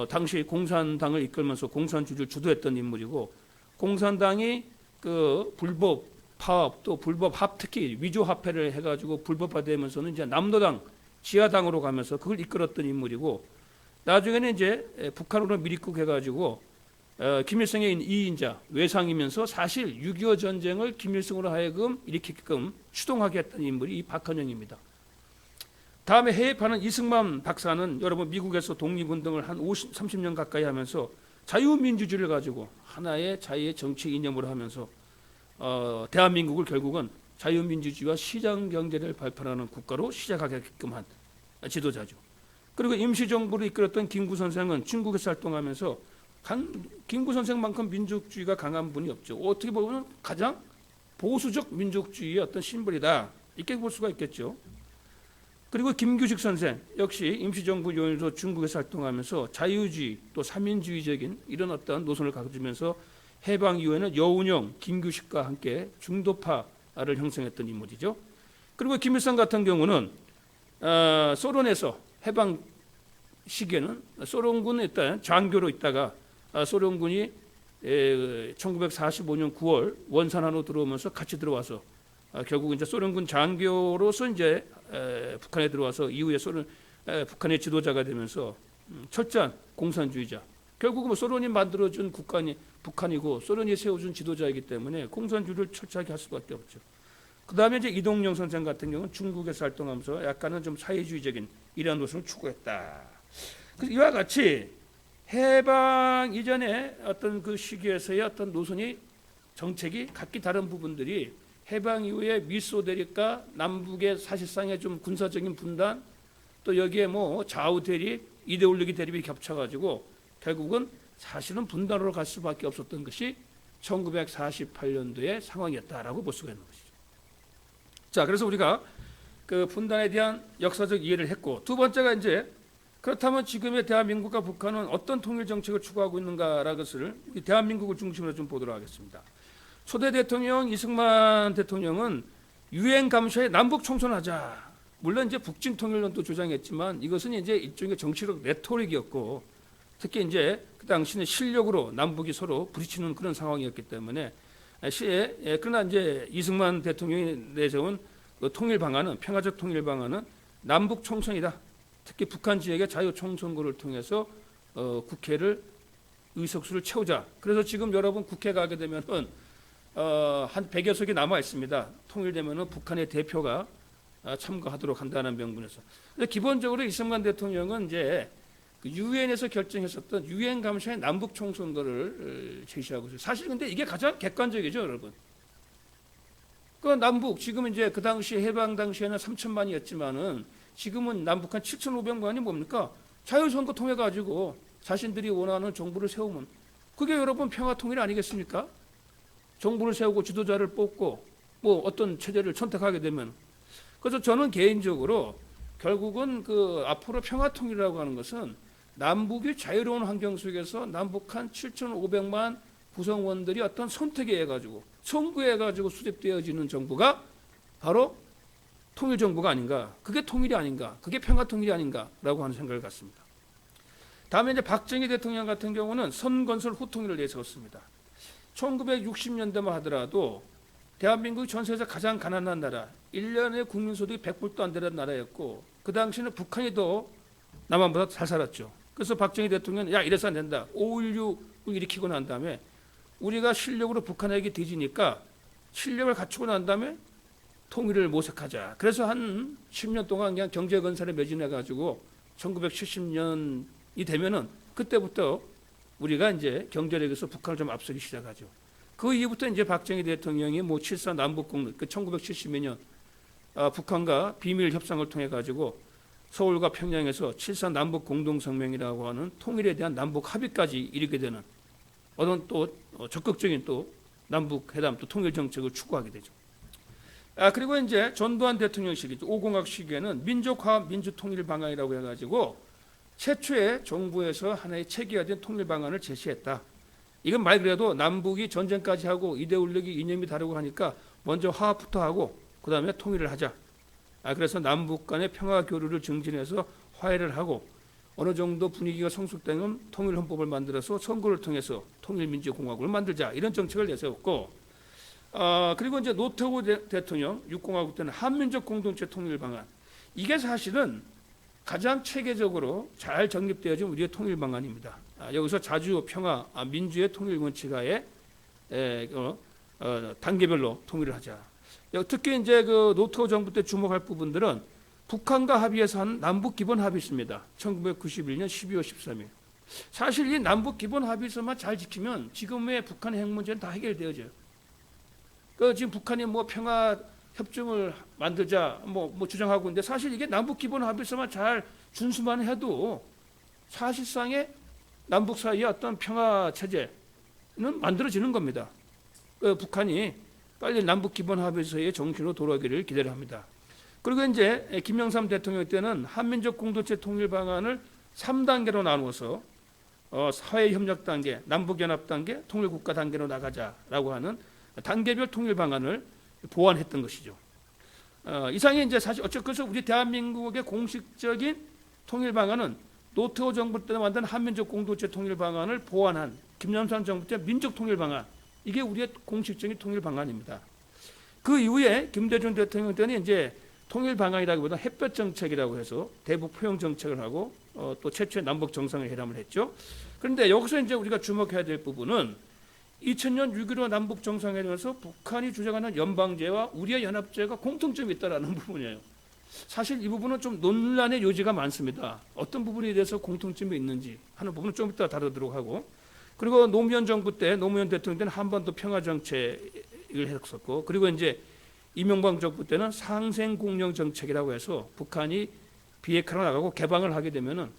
당시 공산당을 이끌면서 공산주의를 주도했던 인물이고, 공산당이 그 불법 파업 또 불법 합, 특히 위조 화폐를 해가지고 불법화되면서는 이제 남로당 지하당으로 가면서 그걸 이끌었던 인물이고, 나중에는 이제 북한으로 밀입국해가지고 김일성의 2인자 외상이면서 사실 6.25 전쟁을 김일성으로 하여금 일으키게끔 추동하게 했던 인물이 이 박헌영입니다. 다음에 해외파는 이승만 박사는 여러분 미국에서 독립운동을 한 30년 가까이 하면서 자유민주주의를 가지고 하나의 자유의 정치 이념으로 하면서 대한민국을 결국은 자유민주주의와 시장경제를 발표하는 국가로 시작하게끔 한 지도자죠. 그리고 임시정부를 이끌었던 김구 선생은 중국에서 활동하면서 김구 선생만큼 민족주의가 강한 분이 없죠. 어떻게 보면 가장 보수적 민족주의의 어떤 심벌이다, 이렇게 볼 수가 있겠죠. 그리고 김규식 선생 역시 임시정부 요원으로 중국에서 활동하면서 자유주의 또 삼민주의적인 이런 어떤 노선을 가지면서 해방 이후에는 여운형, 김규식과 함께 중도파를 형성했던 인물이죠. 그리고 김일성 같은 경우는 소련에서 해방 시기에는 소련군에 있다 장교로 있다가 소련군이 1945년 9월 원산하로 들어오면서 같이 들어와서 결국 이제 소련군 장교로서 이제 북한에 들어와서 이후에 북한의 지도자가 되면서 철저한 공산주의자. 결국은 뭐 소련이 만들어준 북한이고 소련이 세워준 지도자이기 때문에 공산주의를 철저하게 할 수밖에 없죠. 그 다음에 이제 이동영 선생 같은 경우는 중국에서 활동하면서 약간은 좀 사회주의적인 이러한 노선을 추구했다. 그래서 이와 같이 해방 이전에 어떤 그 시기에서의 어떤 노선이 정책이 각기 다른 부분들이 해방 이후에 미소 대립과 남북의 사실상의 좀 군사적인 분단 또 여기에 뭐 좌우 대립, 이데올로기 대립이 겹쳐가지고 결국은 사실은 분단으로 갈 수밖에 없었던 것이 1948년도의 상황이었다라고 볼 수가 있는 것이죠. 자, 그래서 우리가 그 분단에 대한 역사적 이해를 했고, 두 번째가 이제 그렇다면 지금의 대한민국과 북한은 어떤 통일 정책을 추구하고 있는가라는 것을 대한민국을 중심으로 좀 보도록 하겠습니다. 초대 대통령 이승만 대통령은 유엔 감시에 남북 총선하자. 물론 이제 북진 통일론도 주장했지만 이것은 이제 일종의 정치적 레토릭이었고, 특히 이제 그 당시는 실력으로 남북이 서로 부딪히는 그런 상황이었기 때문에 그러나 이제 이승만 대통령이 내세운 그 통일 방안은, 평화적 통일 방안은 남북 총선이다. 특히 북한 지역의 자유 총선거를 통해서 국회를 의석수를 채우자. 그래서 지금 여러분 국회 가게 되면은 한 100여 석이 남아 있습니다. 통일되면은 북한의 대표가 참가하도록 한다는 명분에서. 기본적으로 이승만 대통령은 이제 유엔에서 결정했었던 유엔 감시의 남북 총선거를 제시하고 있어요. 사실 근데 이게 가장 객관적이죠, 여러분. 그 남북 지금 이제 그 당시 해방 당시에는 3천만이었지만은 지금은 남북한 7,500만이 뭡니까? 자유선거 통해 가지고 자신들이 원하는 정부를 세우면 그게 여러분 평화 통일 아니겠습니까? 정부를 세우고 지도자를 뽑고 뭐 어떤 체제를 선택하게 되면. 그래서 저는 개인적으로 결국은 그 앞으로 평화 통일이라고 하는 것은 남북이 자유로운 환경 속에서 남북한 7,500만 구성원들이 어떤 선택에 해가지고 선구해가지고 수립되어지는 정부가 바로 통일 정부가 아닌가, 그게 통일이 아닌가, 그게 평화 통일이 아닌가라고 하는 생각을 갖습니다. 다음에 이제 박정희 대통령 같은 경우는 선건설 후통일을 내세웠습니다. 1960년대만 하더라도 대한민국이 전 세계에서 가장 가난한 나라, 1년에 국민소득이 100불도 안 되는 나라였고 그 당시는 북한이 더 남한보다 잘 살았죠. 그래서 박정희 대통령은 야, 이래서 안 된다. 5.16을 일으키고 난 다음에 우리가 실력으로 북한에게 뒤지니까 실력을 갖추고 난 다음에 통일을 모색하자. 그래서 한 10년 동안 그냥 경제건설에 매진해가지고 1970년이 되면은 그때부터 우리가 이제 경제력에서 북한을 좀 앞서기 시작하죠. 그 이후부터 이제 박정희 대통령이 뭐 7.4 남북공동, 그 1972년 북한과 비밀 협상을 통해 가지고 서울과 평양에서 7.4 남북공동성명이라고 하는 통일에 대한 남북 합의까지 이르게 되는 어떤 또 적극적인 또 남북 회담 또 통일 정책을 추구하게 되죠. 그리고 이제 전두환 대통령 시기, 5공학 시기에는 민족화합 민주통일 방안이라고 해가지고 최초의 정부에서 하나의 체계화된 통일 방안을 제시했다. 이건 말 그래도 남북이 전쟁까지 하고 이데올로기 이념이 다르고 하니까 먼저 화합부터 하고 그 다음에 통일을 하자. 그래서 남북 간의 평화 교류를 증진해서 화해를 하고 어느 정도 분위기가 성숙되면 통일헌법을 만들어서 선거를 통해서 통일민주공화국을 만들자 이런 정책을 내세웠고 그리고 이제 노태우 대통령 6공화국 때는 한민족 공동체 통일 방안 이게 사실은 가장 체계적으로 잘 정립되어진 우리의 통일 방안입니다. 여기서 자주 평화 민주의 통일 원칙하에 단계별로 통일을 하자. 특히 이제 그 노태우 정부 때 주목할 부분들은 북한과 합의해서 한 남북 기본 합의 있습니다. 1991년 12월 13일. 사실 이 남북 기본 합의서만 잘 지키면 지금의 북한의 핵 문제는 다 해결되어져요. 지금 북한이 뭐 평화 협정을 만들자 뭐 주장하고 있는데 사실 이게 남북 기본 합의서만 잘 준수만 해도 사실상의 남북 사이의 어떤 평화 체제는 만들어지는 겁니다. 북한이 빨리 남북 기본 합의서의 정신으로 돌아오기를 기대를 합니다. 그리고 이제 김영삼 대통령 때는 한민족 공동체 통일 방안을 3단계로 나누어서 사회협력 단계, 남북연합 단계, 통일국가 단계로 나가자라고 하는 단계별 통일 방안을 보완했던 것이죠. 이상이 이제 사실 어쨌거나 우리 대한민국의 공식적인 통일 방안은 노태우 정부 때 만든 한민족 공동체 통일 방안을 보완한 김영삼 정부 때 민족 통일 방안 이게 우리의 공식적인 통일 방안입니다. 그 이후에 김대중 대통령 때는 이제 통일 방안이라기보다 햇볕 정책이라고 해서 대북 포용 정책을 하고 또 최초의 남북 정상회담을 했죠. 그런데 여기서 이제 우리가 주목해야 될 부분은 2000년 6.15 남북 정상회담에서 북한이 주장하는 연방제와 우리의 연합제가 공통점이 있다라는 부분이에요. 사실 이 부분은 좀 논란의 요지가 많습니다. 어떤 부분에 대해서 공통점이 있는지 하는 부분은 좀 이따 다루도록 하고 그리고 노무현 정부 때 노무현 대통령 때는 한반도 평화 정책을 했었고 그리고 이제 이명박 정부 때는 상생공영 정책이라고 해서 북한이 비핵화로 나가고 개방을 하게 되면은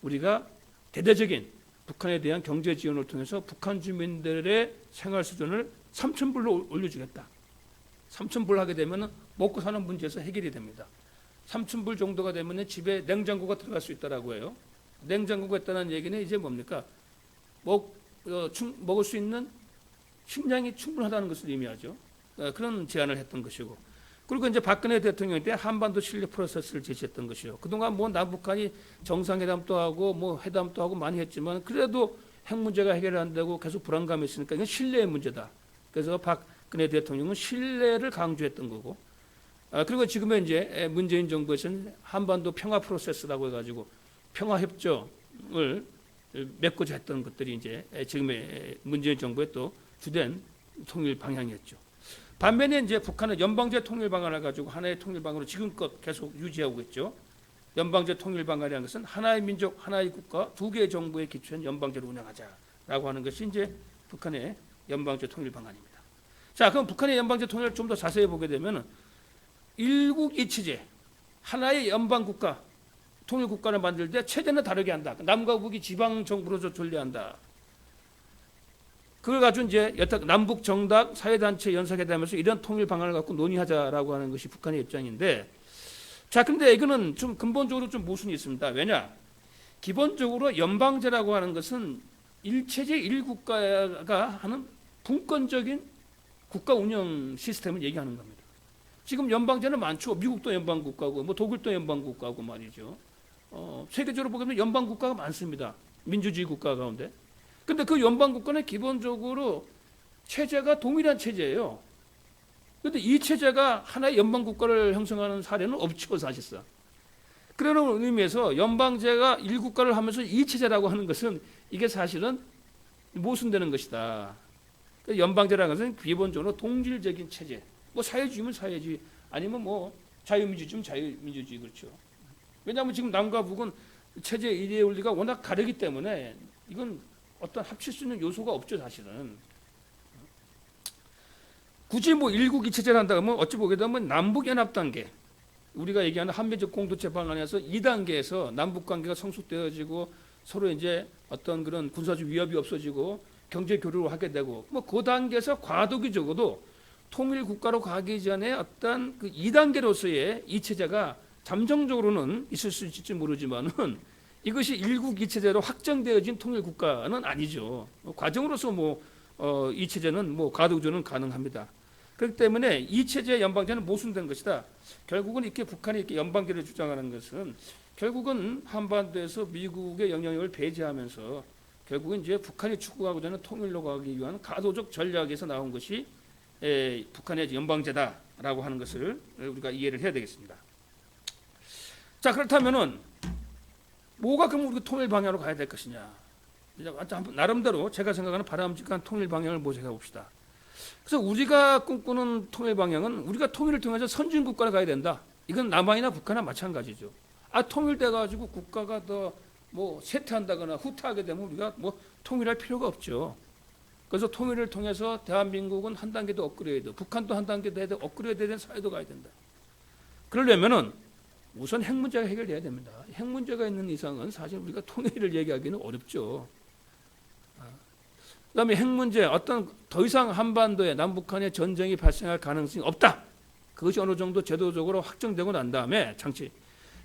우리가 대대적인 북한에 대한 경제 지원을 통해서 북한 주민들의 생활 수준을 3,000불로 올려주겠다. 3,000불 하게 되면은 먹고 사는 문제에서 해결이 됩니다. 3,000불 정도가 되면은 집에 냉장고가 들어갈 수 있다라고 해요. 냉장고가 있다는 얘기는 이제 뭡니까? 먹을 수 있는 식량이 충분하다는 것을 의미하죠. 그런 제안을 했던 것이고 그리고 이제 박근혜 대통령 때 한반도 신뢰 프로세스를 제시했던 것이요. 그동안 뭐 남북한이 정상회담도 하고 뭐 회담도 하고 많이 했지만 그래도 핵 문제가 해결 안 되고 계속 불안감이 있으니까 이건 신뢰의 문제다. 그래서 박근혜 대통령은 신뢰를 강조했던 거고 그리고 지금의 이제 문재인 정부에서는 한반도 평화 프로세스라고 해가지고 평화 협정을 맺고자 했던 것들이 이제 지금의 문재인 정부의 또 주된 통일 방향이었죠. 반면에 이제 북한은 연방제 통일 방안을 가지고 하나의 통일 방안으로 지금껏 계속 유지하고 있죠. 연방제 통일 방안이라는 것은 하나의 민족, 하나의 국가, 두 개의 정부에 기초한 연방제를 운영하자라고 하는 것이 이제 북한의 연방제 통일 방안입니다. 자, 그럼 북한의 연방제 통일을 좀 더 자세히 보게 되면 일국 이체제, 하나의 연방 국가, 통일 국가를 만들 때 체제는 다르게 한다. 남과 북이 지방 정부로 존재한다. 그걸 가지고 이제 여타 남북 정당 사회단체 연석회담에서 이런 통일 방안을 갖고 논의하자라고 하는 것이 북한의 입장인데, 자, 근데 이거는 좀 근본적으로 좀 모순이 있습니다. 왜냐? 기본적으로 연방제라고 하는 것은 일체제 일국가가 하는 분권적인 국가 운영 시스템을 얘기하는 겁니다. 지금 연방제는 많죠. 미국도 연방국가고, 뭐 독일도 연방국가고 말이죠. 세계적으로 보면 연방국가가 많습니다. 민주주의 국가 가운데. 근데 그 연방국가는 기본적으로 체제가 동일한 체제예요. 그런데 이 체제가 하나의 연방국가를 형성하는 사례는 없죠, 사실상. 그러는 의미에서 연방제가 일국가를 하면서 이 체제라고 하는 것은 이게 사실은 모순되는 것이다. 연방제라는 것은 기본적으로 동질적인 체제. 뭐 사회주의면 사회주의, 아니면 뭐 자유민주주의면 자유민주주의, 그렇죠. 왜냐하면 지금 남과 북은 체제 이해 원리가 워낙 다르기 때문에 이건 어떤 합칠 수 있는 요소가 없죠, 사실은. 굳이 뭐 일국 이체제를 한다 그러면 어찌 보게 되면 남북연합 단계, 우리가 얘기하는 한민족 공동체 방안에서 2단계에서 남북 관계가 성숙되어지고 서로 이제 어떤 그런 군사적 위협이 없어지고 경제 교류를 하게 되고 뭐 그 단계에서 과도기 적어도 통일 국가로 가기 전에 어떤 그 2단계로서의 이체제가 잠정적으로는 있을 수 있을지 모르지만은 이것이 일국 이체제로 확정되어진 통일 국가는 아니죠. 과정으로서 뭐 이체제는 뭐 과도기조는 가능합니다. 그렇기 때문에 이 체제의 연방제는 모순된 것이다. 결국은 이렇게 북한이 이렇게 연방제를 주장하는 것은 결국은 한반도에서 미국의 영향력을 배제하면서 결국은 이제 북한이 추구하고자 하는 통일로 가기 위한 가도적 전략에서 나온 것이 북한의 연방제다라고 하는 것을 우리가 이해를 해야 되겠습니다. 자, 그렇다면은 뭐가 그럼 우리 통일 방향으로 가야 될 것이냐? 나름대로 제가 생각하는 바람직한 통일 방향을 모색해 봅시다. 그래서 우리가 꿈꾸는 통일 방향은 우리가 통일을 통해서 선진 국가로 가야 된다. 이건 남한이나 북한이나 마찬가지죠. 통일돼 가지고 국가가 더 뭐 쇠퇴한다거나 후퇴하게 되면 우리가 뭐 통일할 필요가 없죠. 그래서 통일을 통해서 대한민국은 한 단계 더 업그레이드, 북한도 한 단계 더 업그레이드된 사회도 가야 된다. 그러려면은 우선 핵 문제가 해결돼야 됩니다. 핵 문제가 있는 이상은 사실 우리가 통일을 얘기하기는 어렵죠. 그다음에 핵 문제, 어떤 더 이상 한반도에 남북한의 전쟁이 발생할 가능성이 없다. 그것이 어느 정도 제도적으로 확정되고 난 다음에 장치.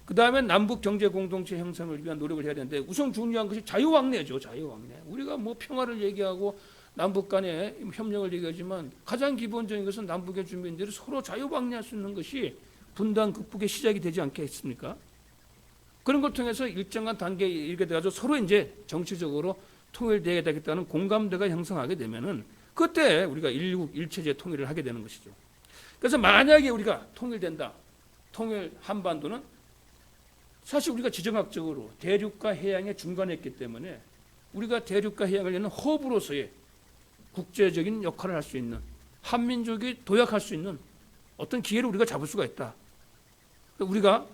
그 다음에 남북 경제 공동체 형성을 위한 노력을 해야 되는데 우선 중요한 것이 자유왕래죠. 자유왕래. 우리가 뭐 평화를 얘기하고 남북 간의 협력을 얘기하지만 가장 기본적인 것은 남북의 주민들이 서로 자유왕래할 수 있는 것이 분단 극복의 시작이 되지 않겠습니까? 그런 걸 통해서 일정한 단계에 이르게 돼가지고 서로 이제 정치적으로 통일되어야 되겠다는 공감대가 형성하게 되면은 그때 우리가 일국 일체제 통일을 하게 되는 것이죠. 그래서 만약에 우리가 통일된다, 통일 한반도는 사실 우리가 지정학적으로 대륙과 해양의 중간에 있기 때문에 우리가 대륙과 해양을 여는 허브로서의 국제적인 역할을 할 수 있는 한민족이 도약할 수 있는 어떤 기회를 우리가 잡을 수가 있다. 우리가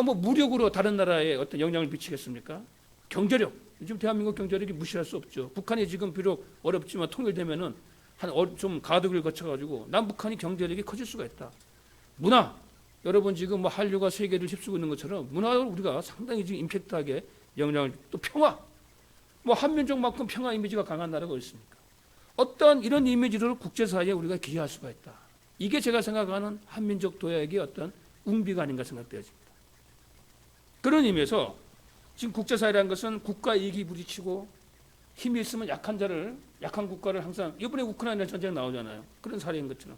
뭐 무력으로 다른 나라에 어떤 영향을 미치겠습니까? 경제력. 요즘 대한민국 경제력이 무시할 수 없죠. 북한이 지금 비록 어렵지만 통일되면은 좀 가덕을 거쳐가지고 남북한이 경제력이 커질 수가 있다. 문화. 여러분 지금 뭐 한류가 세계를 휩쓰고 있는 것처럼 문화를 우리가 상당히 지금 임팩트하게 영향을, 또 평화. 뭐 한민족만큼 평화 이미지가 강한 나라가 어디 있습니까? 어떤 이런 이미지를 국제사회에 우리가 기여할 수가 있다. 이게 제가 생각하는 한민족 도약의 어떤 웅비가 아닌가 생각되어집니다. 그런 의미에서 지금 국제사회라는 것은 국가 이익이 부딪히고 힘이 있으면 약한 국가를 항상, 이번에 우크라이나 전쟁 나오잖아요. 그런 사례인 것처럼.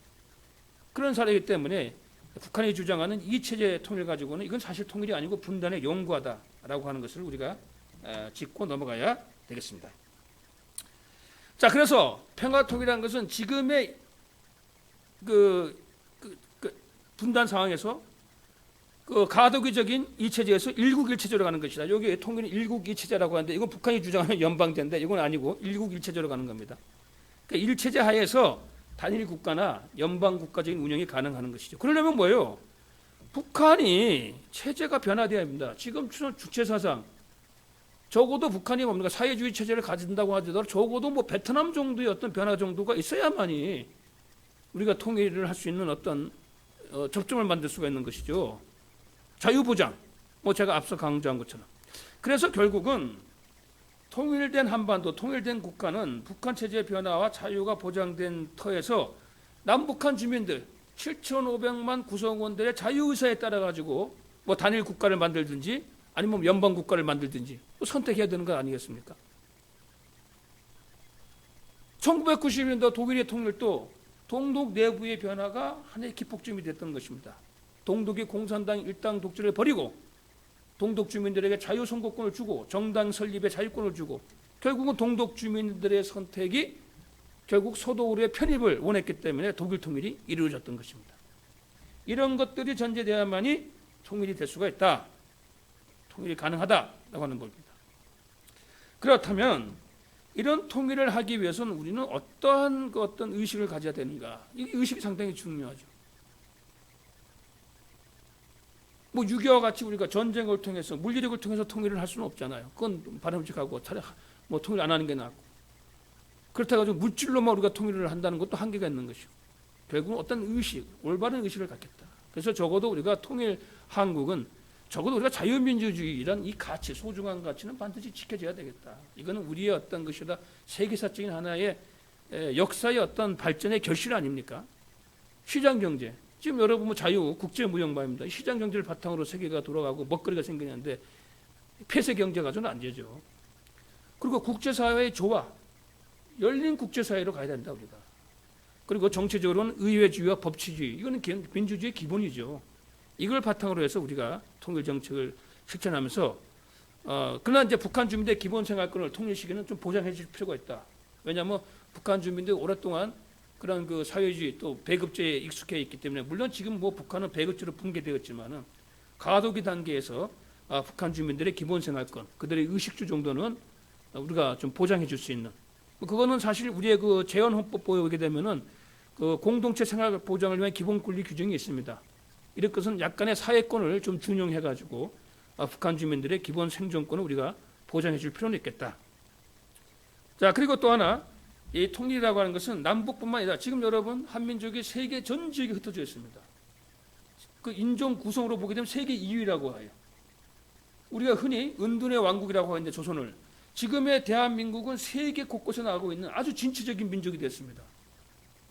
그런 사례이기 때문에 북한이 주장하는 이 체제 통일 가지고는 이건 사실 통일이 아니고 분단의 연구하다라고 하는 것을 우리가 짚고 넘어가야 되겠습니다. 자, 그래서 평화통일이라는 것은 지금의 그 분단 상황에서 그 가덕의적인 이체제에서 일국일체제로 가는 것이다. 여기 통일은 일국이체제라고 하는데 이건 북한이 주장하는 연방제인데 이건 아니고 일국일체제로 가는 겁니다. 그러니까 일체제 하에서 단일 국가나 연방 국가적인 운영이 가능한 것이죠. 그러려면 뭐예요? 북한이 체제가 변화되어야 합니다. 지금 주체 사상, 적어도 북한이 뭡니까? 사회주의 체제를 가진다고 하더라도 적어도 뭐 베트남 정도의 어떤 변화 정도가 있어야만이 우리가 통일을 할 수 있는 어떤 접점을 만들 수가 있는 것이죠. 자유보장, 뭐 제가 앞서 강조한 것처럼. 그래서 결국은 통일된 한반도, 통일된 국가는 북한 체제의 변화와 자유가 보장된 터에서 남북한 주민들 7,500만 구성원들의 자유의사에 따라 가지고 뭐 단일 국가를 만들든지 아니면 연방 국가를 만들든지 선택해야 되는 거 아니겠습니까? 1991년도 독일의 통일도 동독 내부의 변화가 하나의 기폭점이 됐던 것입니다. 동독이 공산당 일당 독재를 버리고 동독 주민들에게 자유 선거권을 주고 정당 설립의 자유권을 주고 결국은 동독 주민들의 선택이 결국 서독으로의 편입을 원했기 때문에 독일 통일이 이루어졌던 것입니다. 이런 것들이 전제되어야만이 통일이 될 수가 있다. 통일이 가능하다라고 하는 겁니다. 그렇다면 이런 통일을 하기 위해서는 우리는 어떤 의식을 가져야 되는가? 이 의식이 상당히 중요하죠. 뭐 6.25와 같이 우리가 전쟁을 통해서 물리력을 통해서 통일을 할 수는 없잖아요. 그건 바람직하고 뭐 통일 안 하는 게 낫고. 그렇다고 해서 물질로만 우리가 통일을 한다는 것도 한계가 있는 것이고. 결국은 어떤 의식, 올바른 의식을 갖겠다. 그래서 적어도 우리가 통일 한국은 적어도 우리가 자유민주주의란 이 가치, 소중한 가치는 반드시 지켜져야 되겠다. 이거는 우리의 어떤 것이다. 세계사적인 하나의 역사의 어떤 발전의 결실 아닙니까? 시장경제. 지금 여러분 뭐 자유, 국제무역마입니다. 시장경제를 바탕으로 세계가 돌아가고 먹거리가 생기는데 폐쇄경제 가지고는 안 되죠. 그리고 국제사회의 조화, 열린 국제사회로 가야 된다 우리가. 그리고 정치적으로는 의회주의와 법치주의, 이거는 민주주의의 기본이죠. 이걸 바탕으로 해서 우리가 통일 정책을 실천하면서 그러나 이제 북한 주민들의 기본 생활권을 통일 시기는 좀 보장해 줄 필요가 있다. 왜냐하면 북한 주민들이 오랫동안 그런 그 사회주의 또 배급제에 익숙해 있기 때문에, 물론 지금 뭐 북한은 배급제로 붕괴되었지만은 가도기 단계에서 북한 주민들의 기본 생활권, 그들의 의식주 정도는 우리가 좀 보장해 줄 수 있는, 그거는 사실 우리의 그 재헌 헌법 보게 되면은 그 공동체 생활 보장을 위한 기본 권리 규정이 있습니다. 이런 것은 약간의 사회권을 좀 준용해 가지고 북한 주민들의 기본 생존권을 우리가 보장해 줄 필요는 있겠다. 자, 그리고 또 하나, 이 통일이라고 하는 것은 남북뿐만 아니라 지금 여러분 한민족이 세계 전 지역에 흩어져 있습니다. 그 인종 구성으로 보게 되면 세계 2위라고 해요. 우리가 흔히 은둔의 왕국이라고 하는데 조선을, 지금의 대한민국은 세계 곳곳에 나가고 있는 아주 진취적인 민족이 됐습니다.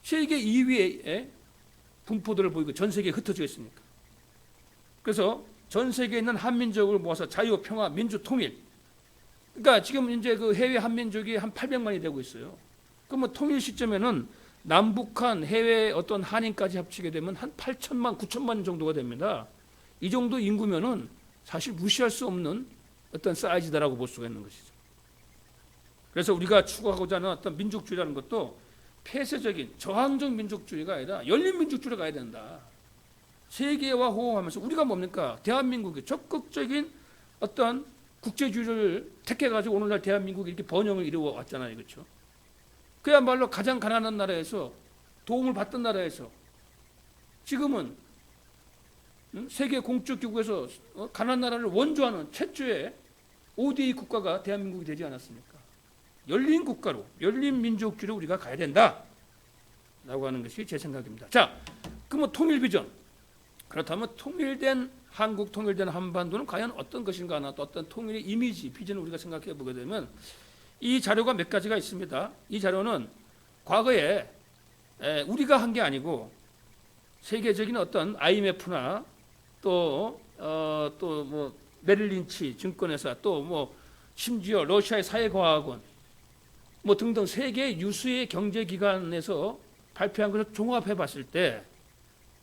세계 2위의 분포들을 보이고 전 세계에 흩어져 있으니까. 그래서 전 세계에 있는 한민족을 모아서 자유, 평화, 민주, 통일. 그러니까 지금 이제 그 해외 한민족이 한 800만이 되고 있어요. 그러면 통일 시점에는 남북한 해외 어떤 한인까지 합치게 되면 한 8천만, 9천만 정도가 됩니다. 이 정도 인구면은 사실 무시할 수 없는 어떤 사이즈다라고 볼 수가 있는 것이죠. 그래서 우리가 추구하고자 하는 어떤 민족주의라는 것도 폐쇄적인 저항적 민족주의가 아니라 열린 민족주의로 가야 된다. 세계와 호흡하면서 우리가 뭡니까? 대한민국이 적극적인 어떤 국제주의를 택해가지고 오늘날 대한민국이 이렇게 번영을 이루어 왔잖아요. 그렇죠? 그야말로 가장 가난한 나라에서 도움을 받던 나라에서 지금은 세계 공적기구에서 가난한 나라를 원조하는 최초의 ODA 국가가 대한민국이 되지 않았습니까? 열린 국가로, 열린 민족주의로 우리가 가야 된다라고 하는 것이 제 생각입니다. 자, 그러면 통일 비전. 그렇다면 통일된 한국, 통일된 한반도는 과연 어떤 것인가 하나, 또 어떤 통일의 이미지, 비전을 우리가 생각해 보게 되면 이 자료가 몇 가지가 있습니다. 이 자료는 과거에 우리가 한 게 아니고 세계적인 어떤 IMF나 또 뭐 메릴린치 증권회사, 또 뭐 심지어 러시아의 사회과학원 뭐 등등 세계 유수의 경제기관에서 발표한 것을 종합해 봤을 때,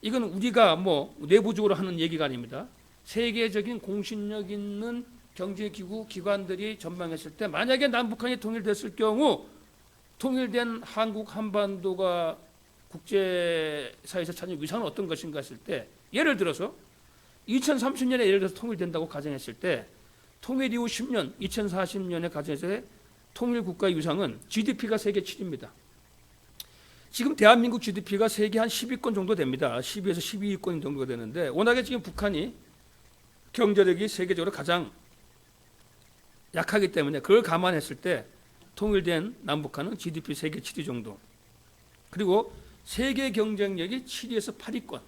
이건 우리가 뭐 내부적으로 하는 얘기가 아닙니다. 세계적인 공신력 있는 경제기구 기관들이 전망했을 때, 만약에 남북한이 통일됐을 경우 통일된 한국 한반도가 국제사회에서 찾는 위상은 어떤 것인가 했을 때, 예를 들어서 2030년에 예를 들어서 통일된다고 가정했을 때, 통일 이후 10년 2040년에 가정했을 때 통일 국가의 위상은 GDP가 세계 7위입니다. 지금 대한민국 GDP가 세계 한 10위권 정도 됩니다. 10위에서 12위권 정도가 되는데, 워낙에 지금 북한이 경제력이 세계적으로 가장 약하기 때문에 그걸 감안했을 때 통일된 남북한은 GDP 세계 7위 정도. 그리고 세계 경쟁력이 7위에서 8위권.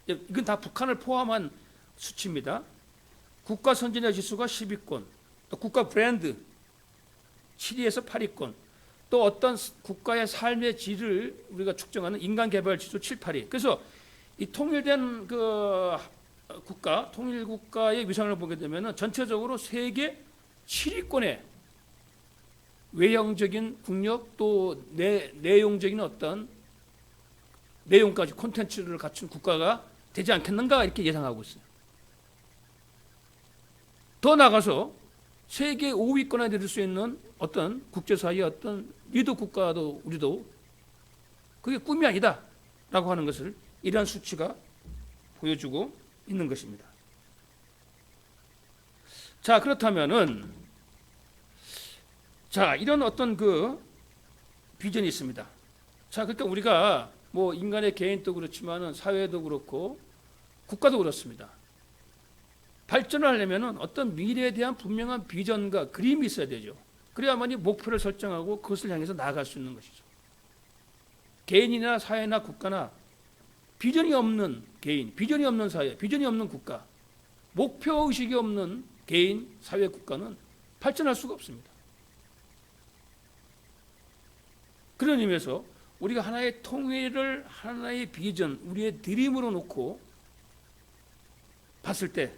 이건 다 북한을 포함한 수치입니다. 국가 선진화 지수가 10위권. 또 국가 브랜드 7위에서 8위권. 또 어떤 국가의 삶의 질을 우리가 측정하는 인간개발 지수 7, 8위. 그래서 이 통일된 그 국가, 통일 국가의 위상을 보게 되면 전체적으로 세계 7위권의 외형적인 국력, 또 내용적인 어떤 내용까지 콘텐츠를 갖춘 국가가 되지 않겠는가, 이렇게 예상하고 있어요. 더 나가서 세계 5위권에 될 수 있는 어떤 국제사회의 어떤 리더 국가도 우리도 그게 꿈이 아니다 라고 하는 것을 이러한 수치가 보여주고 있는 것입니다. 자, 그렇다면은 자, 이런 어떤 그 비전이 있습니다. 자, 그러니까 우리가 뭐 인간의 개인도 그렇지만은 사회도 그렇고 국가도 그렇습니다. 발전을 하려면은 어떤 미래에 대한 분명한 비전과 그림이 있어야 되죠. 그래야만이 목표를 설정하고 그것을 향해서 나아갈 수 있는 것이죠. 개인이나 사회나 국가나 비전이 없는 개인, 비전이 없는 사회, 비전이 없는 국가, 목표 의식이 없는 개인, 사회, 국가는 발전할 수가 없습니다. 그런 의미에서 우리가 하나의 통일을 하나의 비전, 우리의 드림으로 놓고 봤을 때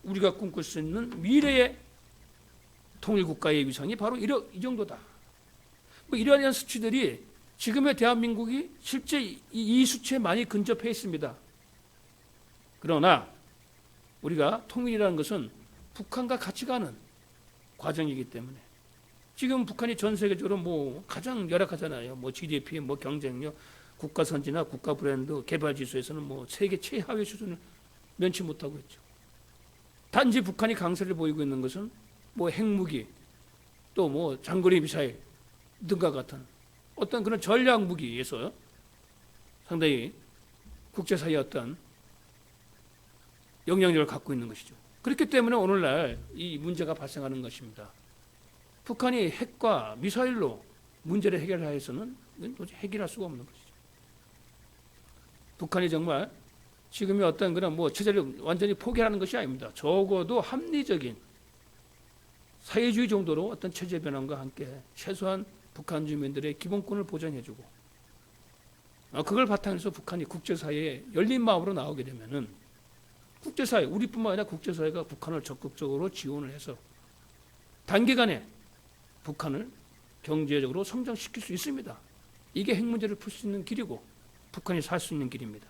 우리가 꿈꿀 수 있는 미래의 통일국가의 위상이 바로 이 정도다. 뭐 이러한 수치들이 지금의 대한민국이 실제 이 수치에 많이 근접해 있습니다. 그러나 우리가 통일이라는 것은 북한과 같이 가는 과정이기 때문에 지금 북한이 전 세계적으로 뭐 가장 열악하잖아요. 뭐 GDP, 뭐 경쟁력, 국가 선진화, 국가 브랜드, 개발 지수에서는 뭐 세계 최하위 수준을 면치 못하고 있죠. 단지 북한이 강세를 보이고 있는 것은 뭐 핵무기, 또 뭐 장거리 미사일 등과 같은 어떤 그런 전략 무기에서 상당히 국제사회의 어떤 영향력을 갖고 있는 것이죠. 그렇기 때문에 오늘날 이 문제가 발생하는 것입니다. 북한이 핵과 미사일로 문제를 해결하여서는 도저히 해결할 수가 없는 것이죠. 북한이 정말 지금의 어떤 그런 뭐 체제를 완전히 포기하는 것이 아닙니다. 적어도 합리적인 사회주의 정도로 어떤 체제 변환과 함께 최소한 북한 주민들의 기본권을 보장해주고 그걸 바탕에서 북한이 국제사회에 열린 마음으로 나오게 되면은 국제사회, 우리뿐만 아니라 국제사회가 북한을 적극적으로 지원을 해서 단기간에 북한을 경제적으로 성장시킬 수 있습니다. 이게 핵 문제를 풀 수 있는 길이고 북한이 살 수 있는 길입니다.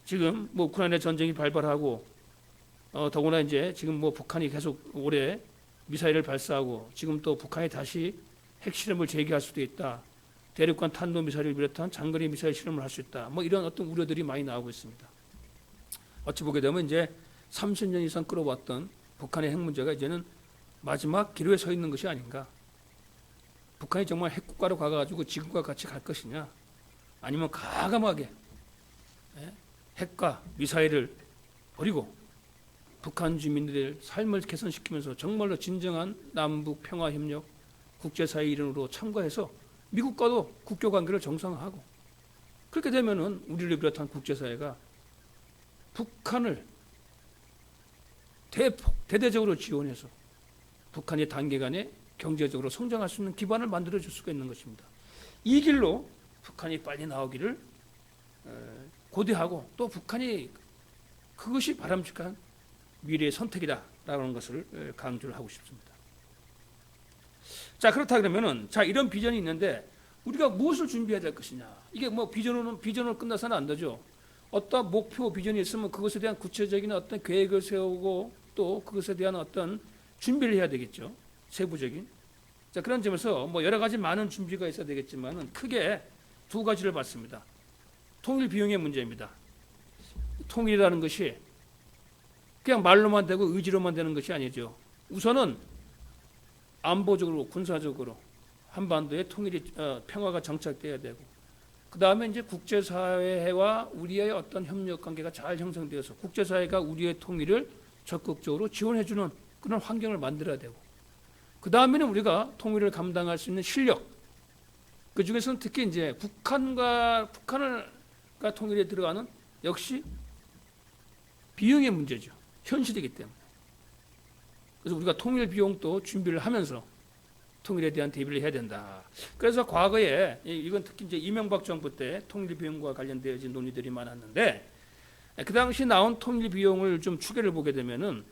지금 뭐 우크라이나 전쟁이 발발하고 더구나 이제 지금 뭐 북한이 계속 올해 미사일을 발사하고 지금 또 북한이 다시 핵실험을 재개할 수도 있다. 대륙간 탄도미사일을 비롯한 장거리 미사일 실험을 할 수 있다. 뭐 이런 어떤 우려들이 많이 나오고 있습니다. 어찌 보게 되면 이제 30년 이상 끌어왔던 북한의 핵 문제가 이제는 마지막 기로에 서 있는 것이 아닌가. 북한이 정말 핵국가로 가가지고 지금과 같이 갈 것이냐, 아니면 과감하게 핵과 미사일을 버리고 북한 주민들의 삶을 개선시키면서 정말로 진정한 남북 평화협력 국제사회 일원으로 참가해서 미국과도 국교 관계를 정상화하고 그렇게 되면은 우리를 비롯한 국제사회가 북한을 대대적으로 지원해서 북한이 단기간에 경제적으로 성장할 수 있는 기반을 만들어줄 수가 있는 것입니다. 이 길로 북한이 빨리 나오기를 고대하고 또 북한이 그것이 바람직한 미래의 선택이다라는 것을 강조를 하고 싶습니다. 자, 그렇다 그러면은 자, 이런 비전이 있는데 우리가 무엇을 준비해야 될 것이냐? 이게 뭐 비전으로 끝나서는 안 되죠. 어떤 목표 비전이 있으면 그것에 대한 구체적인 어떤 계획을 세우고 또 그것에 대한 어떤 준비를 해야 되겠죠. 세부적인. 자, 그런 점에서 뭐 여러 가지 많은 준비가 있어야 되겠지만은 크게 두 가지를 봤습니다. 통일 비용의 문제입니다. 통일이라는 것이 그냥 말로만 되고 의지로만 되는 것이 아니죠. 우선은 안보적으로 군사적으로 한반도의 통일이 평화가 정착돼야 되고 그 다음에 이제 국제사회와 우리의 어떤 협력 관계가 잘 형성되어서 국제사회가 우리의 통일을 적극적으로 지원해주는 그런 환경을 만들어야 되고 그 다음에는 우리가 통일을 감당할 수 있는 실력 그 중에서는 특히 이제 북한과 통일에 들어가는 역시 비용의 문제죠. 현실이기 때문에. 그래서 우리가 통일 비용도 준비를 하면서 통일에 대한 대비를 해야 된다. 그래서 과거에 이건 특히 이제 이명박 정부 때 통일 비용과 관련되어진 논의들이 많았는데 그 당시 나온 통일 비용을 좀 추계를 보게 되면은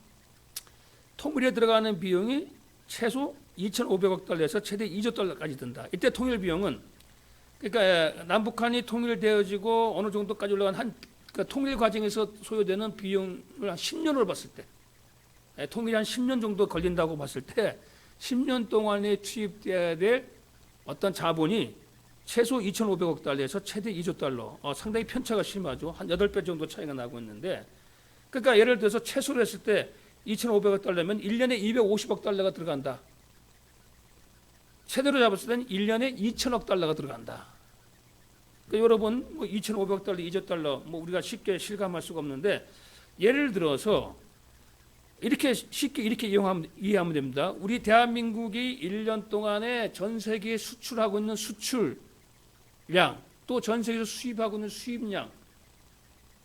통일에 들어가는 비용이 최소 2,500억 달러에서 최대 2조 달러까지 든다. 이때 통일 비용은 그러니까 남북한이 통일되어지고 어느 정도까지 올라간 그러니까 통일 과정에서 소요되는 비용을 한 10년으로 봤을 때 통일이 한 10년 정도 걸린다고 봤을 때 10년 동안에 투입돼야 될 어떤 자본이 최소 2,500억 달러에서 최대 2조 달러 상당히 편차가 심하죠. 한 8배 정도 차이가 나고 있는데 그러니까 예를 들어서 최소로 했을 때 2,500억 달러면 1년에 250억 달러가 들어간다. 최대로 잡았을 때는 1년에 2,000억 달러가 들어간다. 그러니까 여러분 뭐 2,500억 달러, 2조 달러 뭐 우리가 쉽게 실감할 수가 없는데 예를 들어서 이렇게 쉽게 이렇게 이해하면 됩니다. 우리 대한민국이 1년 동안에 전 세계에 수출하고 있는 수출량 또 전 세계에서 수입하고 있는 수입량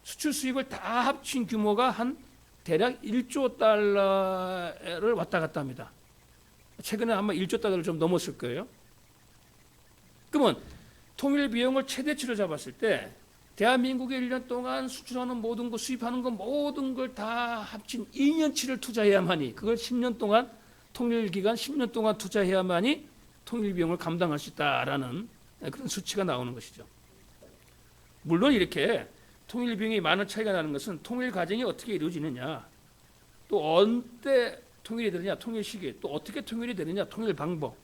수출 수입을 다 합친 규모가 한 대략 1조 달러를 왔다 갔다 합니다. 최근에 아마 1조 달러를 좀 넘었을 거예요. 그러면 통일 비용을 최대치로 잡았을 때 대한민국이 1년 동안 수출하는 모든 거 수입하는 거 모든 걸 다 합친 2년치를 투자해야만이 그걸 10년 동안 통일 기간 10년 동안 투자해야만이 통일 비용을 감당할 수 있다라는 그런 수치가 나오는 것이죠. 물론 이렇게 통일 비용이 많은 차이가 나는 것은 통일 과정이 어떻게 이루어지느냐, 또 언제 통일이 되느냐, 통일 시기, 또 어떻게 통일이 되느냐, 통일 방법,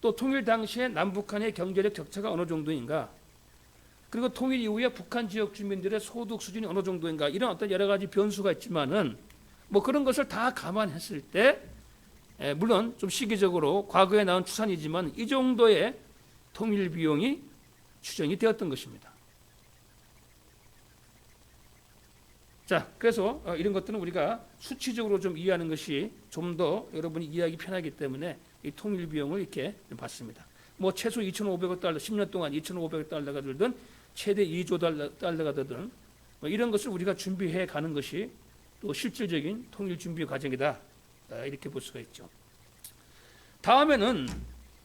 또 통일 당시에 남북한의 경제력 격차가 어느 정도인가, 그리고 통일 이후에 북한 지역 주민들의 소득 수준이 어느 정도인가, 이런 어떤 여러 가지 변수가 있지만은 뭐 그런 것을 다 감안했을 때 물론 좀 시기적으로 과거에 나온 추산이지만 이 정도의 통일 비용이 추정이 되었던 것입니다. 자, 그래서 이런 것들은 우리가 수치적으로 좀 이해하는 것이 좀 더 여러분이 이해하기 편하기 때문에 이 통일 비용을 이렇게 좀 봤습니다. 뭐 최소 2,500억 달러, 10년 동안 2,500억 달러가 들든 최대 2조 달러가 들든 뭐 이런 것을 우리가 준비해 가는 것이 또 실질적인 통일 준비 과정이다, 이렇게 볼 수가 있죠. 다음에는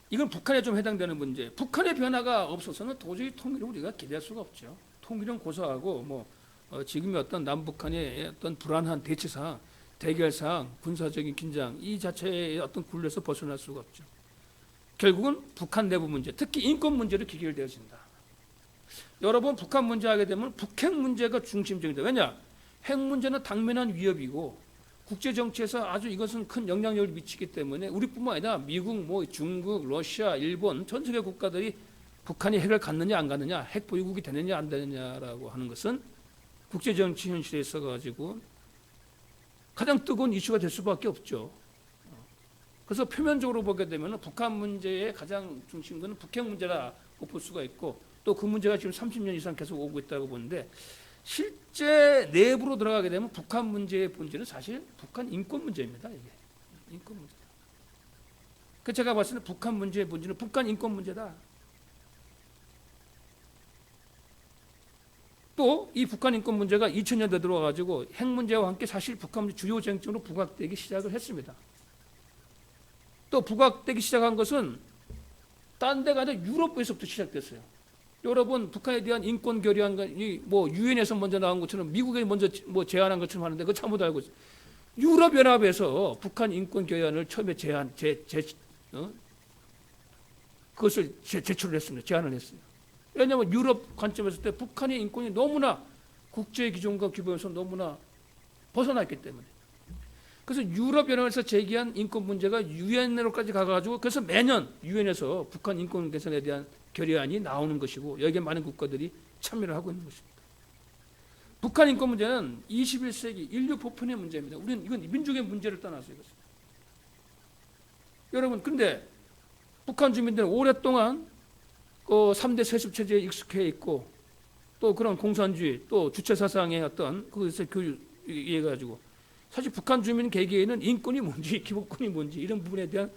이건 북한에 좀 해당되는 문제. 북한의 변화가 없어서는 도저히 통일을 우리가 기대할 수가 없죠. 통일은 고사하고 뭐 지금의 어떤 남북한의 어떤 불안한 대치상, 대결상, 군사적인 긴장 이 자체의 어떤 굴레에서 벗어날 수가 없죠. 결국은 북한 내부 문제, 특히 인권 문제로 귀결되어진다. 여러분 북한 문제 하게 되면 북핵 문제가 중심적이다. 왜냐? 핵 문제는 당면한 위협이고 국제 정치에서 아주 이것은 큰 영향력을 미치기 때문에 우리뿐만 아니라 미국, 뭐 중국, 러시아, 일본 전 세계 국가들이 북한이 핵을 갖느냐 안 갖느냐, 핵 보유국이 되느냐 안 되느냐라고 하는 것은 국제 정치 현실에 있어 가지고 가장 뜨거운 이슈가 될 수밖에 없죠. 그래서 표면적으로 보게 되면 북한 문제의 가장 중심은 북핵 문제라고 볼 수가 있고, 또 그 문제가 지금 30년 이상 계속 오고 있다고 보는데, 실제 내부로 들어가게 되면 북한 문제의 본질은 사실 북한 인권 문제입니다. 이게 인권 문제다. 그 제가 봤을 때 북한 문제의 본질은 북한 인권 문제다. 또 이 북한 인권 문제가 2000년대 들어와가지고 핵 문제와 함께 사실 북한 문제 주요 쟁점으로 부각되기 시작을 했습니다. 또 부각되기 시작한 것은 딴 데가 아니라 유럽에서부터 시작됐어요. 여러분 북한에 대한 인권 결의안이 뭐 유엔에서 먼저 나온 것처럼 미국에 먼저 뭐 제안한 것처럼 하는데 그거 잘못 알고 있어요. 유럽 연합에서 북한 인권 결의안을 처음에 그것을 제출을 했습니다. 제안을 했어요. 왜냐하면 유럽 관점에서 때 북한의 인권이 너무나 국제 기준과 규범에서 너무나 벗어났기 때문에. 그래서 유럽 연합에서 제기한 인권 문제가 유엔으로까지 가가지고 그래서 매년 유엔에서 북한 인권 개선에 대한 결의안이 나오는 것이고 여기에 많은 국가들이 참여를 하고 있는 것입니다. 북한 인권 문제는 21세기 인류 보편의 문제입니다. 우리는 이건 민족의 문제를 떠나서 이것은. 여러분, 근데 북한 주민들은 오랫동안 3대 세습 체제에 익숙해 있고 또 그런 공산주의 또 주체 사상의 어떤 그것에 교육해 가지고 사실 북한 주민 개개인은 인권이 뭔지 기본권이 뭔지 이런 부분에 대한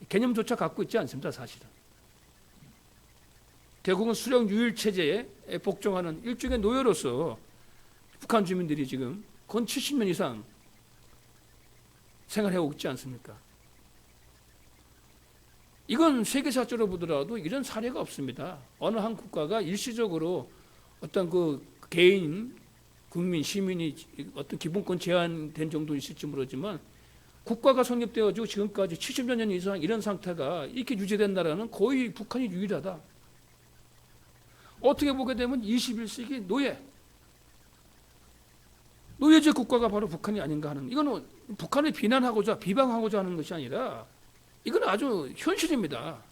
개념조차 갖고 있지 않습니다. 사실은. 결국은 수령 유일 체제에 복종하는 일종의 노예로서 북한 주민들이 지금 건 70년 이상 생활해오고 있지 않습니까? 이건 세계사적으로 보더라도 이런 사례가 없습니다. 어느 한 국가가 일시적으로 어떤 그 개인, 국민, 시민이 어떤 기본권 제한된 정도 있을지 모르지만 국가가 성립되어지고 지금까지 70여 년 이상 이런 상태가 이렇게 유지된 나라는 거의 북한이 유일하다. 어떻게 보게 되면 21세기 노예제 국가가 바로 북한이 아닌가 하는, 이거는 북한을 비난하고자 비방하고자 하는 것이 아니라 이건 아주 현실입니다.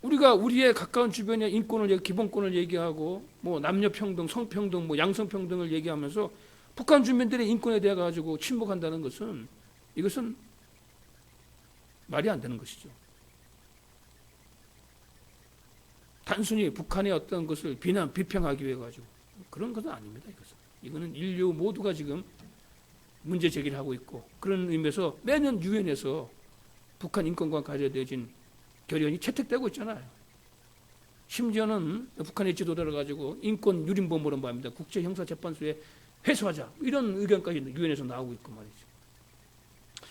우리가 우리의 가까운 주변의 인권을 기본권을 얘기하고 뭐 남녀 평등, 성평등, 뭐 양성 평등을 얘기하면서 북한 주민들의 인권에 대해 가지고 침묵한다는 것은 이것은 말이 안 되는 것이죠. 단순히 북한의 어떤 것을 비평하기 위해 가지고 그런 것은 아닙니다. 이거는 인류 모두가 지금 문제 제기를 하고 있고 그런 의미에서 매년 유엔에서 북한 인권과 관련되어진 결의안이 채택되고 있잖아요. 심지어는 북한의 지도자를 가지고 인권 유린범으로 말합니다. 국제형사재판소에 회수하자 이런 의견까지 유엔에서 나오고 있고 말이죠.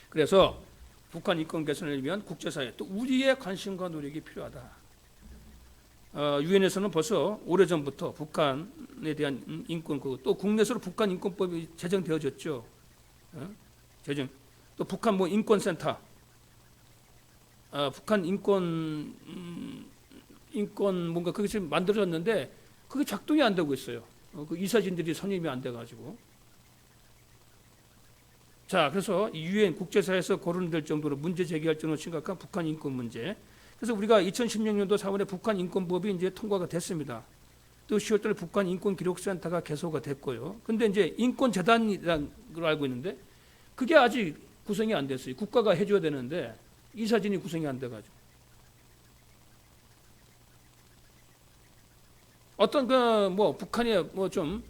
그래서 북한 인권 개선을 위한 국제사회 또 우리의 관심과 노력이 필요하다. 유엔에서는 벌써 오래전부터 북한에 대한 인권 또 국내에서 북한 인권법이 제정되어졌죠. 제정. 또 북한 뭐 인권센터 북한 인권 뭔가 그것이 만들어졌는데 그게 작동이 안 되고 있어요. 그 이사진들이 선임이 안 돼가지고. 자, 그래서 유엔 국제사회에서 거론될 정도로 문제 제기할 정도로 심각한 북한 인권 문제. 그래서 우리가 2016년도 4월에 북한 인권법이 이제 통과가 됐습니다. 또 10월달에 북한 인권기록센터가 개소가 됐고요. 근데 이제 인권재단이라는 걸 알고 있는데 그게 아직 구성이 안 됐어요. 국가가 해줘야 되는데 이사진이 구성이 안 돼가지고. 어떤 북한에 좀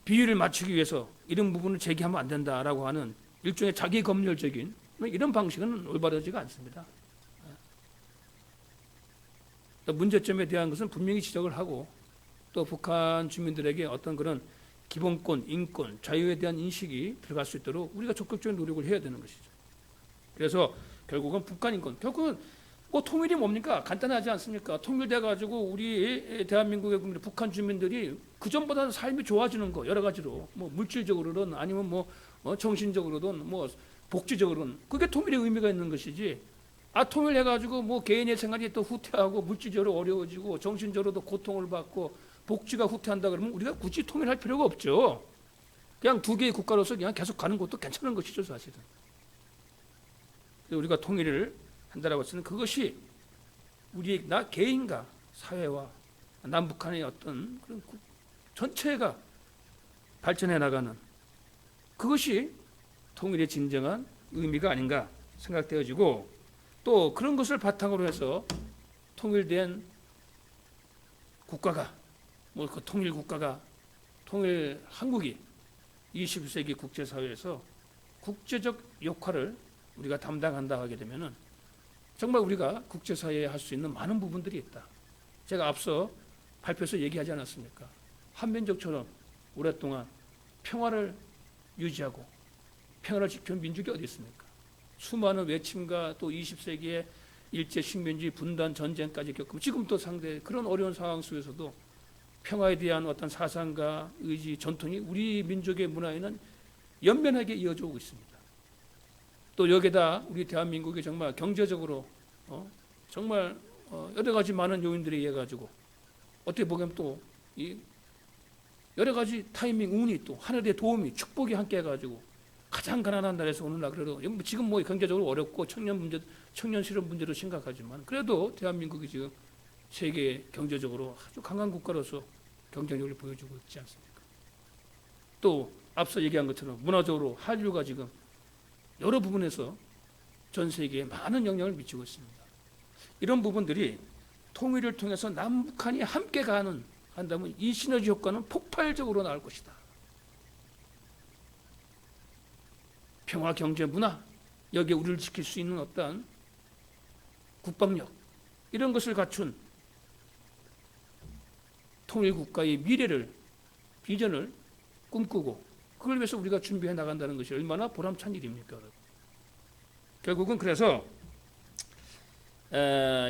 비위를 맞추기 위해서 이런 부분을 제기하면 안 된다라고 하는 일종의 자기 검열적인 이런 방식은 올바르지가 않습니다. 또 문제점에 대한 것은 분명히 지적을 하고 또 북한 주민들에게 어떤 그런 기본권, 인권, 자유에 대한 인식이 들어갈 수 있도록 우리가 적극적인 노력을 해야 되는 것이죠. 그래서 결국은 북한 인권, 결국은 통일이 뭡니까? 간단하지 않습니까? 통일돼 가지고 우리 대한민국의 국민, 북한 주민들이 그 전보다는 삶이 좋아지는 거 여러 가지로 물질적으로든 아니면 정신적으로든 복지적으로든 그게 통일의 의미가 있는 것이지. 통일해 가지고 개인의 생활이 또 후퇴하고 물질적으로 어려워지고 정신적으로도 고통을 받고 복지가 후퇴한다 그러면 우리가 굳이 통일할 필요가 없죠. 그냥 두 개의 국가로서 그냥 계속 가는 것도 괜찮은 것이죠, 사실은. 우리가 통일을 한다라고 했을 때 그것이 나 개인과 사회와 남북한의 어떤 그런 전체가 발전해 나가는 그것이 통일의 진정한 의미가 아닌가 생각되어지고 또 그런 것을 바탕으로 해서 통일된 국가가 그 통일 국가가 통일 한국이 21세기 국제사회에서 국제적 역할을 우리가 담당한다 하게 되면은 정말 우리가 국제사회에 할 수 있는 많은 부분들이 있다. 제가 앞서 발표에서 얘기하지 않았습니까? 한민족처럼 오랫동안 평화를 유지하고 평화를 지켜온 민족이 어디 있습니까? 수많은 외침과 또 20세기의 일제 식민지 분단 전쟁까지 겪고 지금 또 상대 그런 어려운 상황 속에서도 평화에 대한 어떤 사상과 의지, 전통이 우리 민족의 문화에는 연면하게 이어져 오고 있습니다. 또 여기다 우리 대한민국이 정말 경제적으로 정말 여러 가지 많은 요인들에 의해 가지고 어떻게 보면 또 이 여러 가지 타이밍, 운이 또 하늘의 도움이 축복이 함께 해가지고 가장 가난한 나라에서 오늘날 그래도 지금 경제적으로 어렵고 청년 실업 문제도 심각하지만 그래도 대한민국이 지금 세계 경제적으로 아주 강한 국가로서 경쟁력을 보여주고 있지 않습니까? 또 앞서 얘기한 것처럼 문화적으로 한류가 지금 여러 부분에서 전 세계에 많은 영향을 미치고 있습니다. 이런 부분들이 통일을 통해서 남북한이 함께 한다면 이 시너지 효과는 폭발적으로 나올 것이다. 평화, 경제, 문화 여기에 우리를 지킬 수 있는 어떤 국방력 이런 것을 갖춘 통일국가의 미래를 비전을 꿈꾸고 그걸 위해서 우리가 준비해 나간다는 것이 얼마나 보람찬 일입니까? 결국은 그래서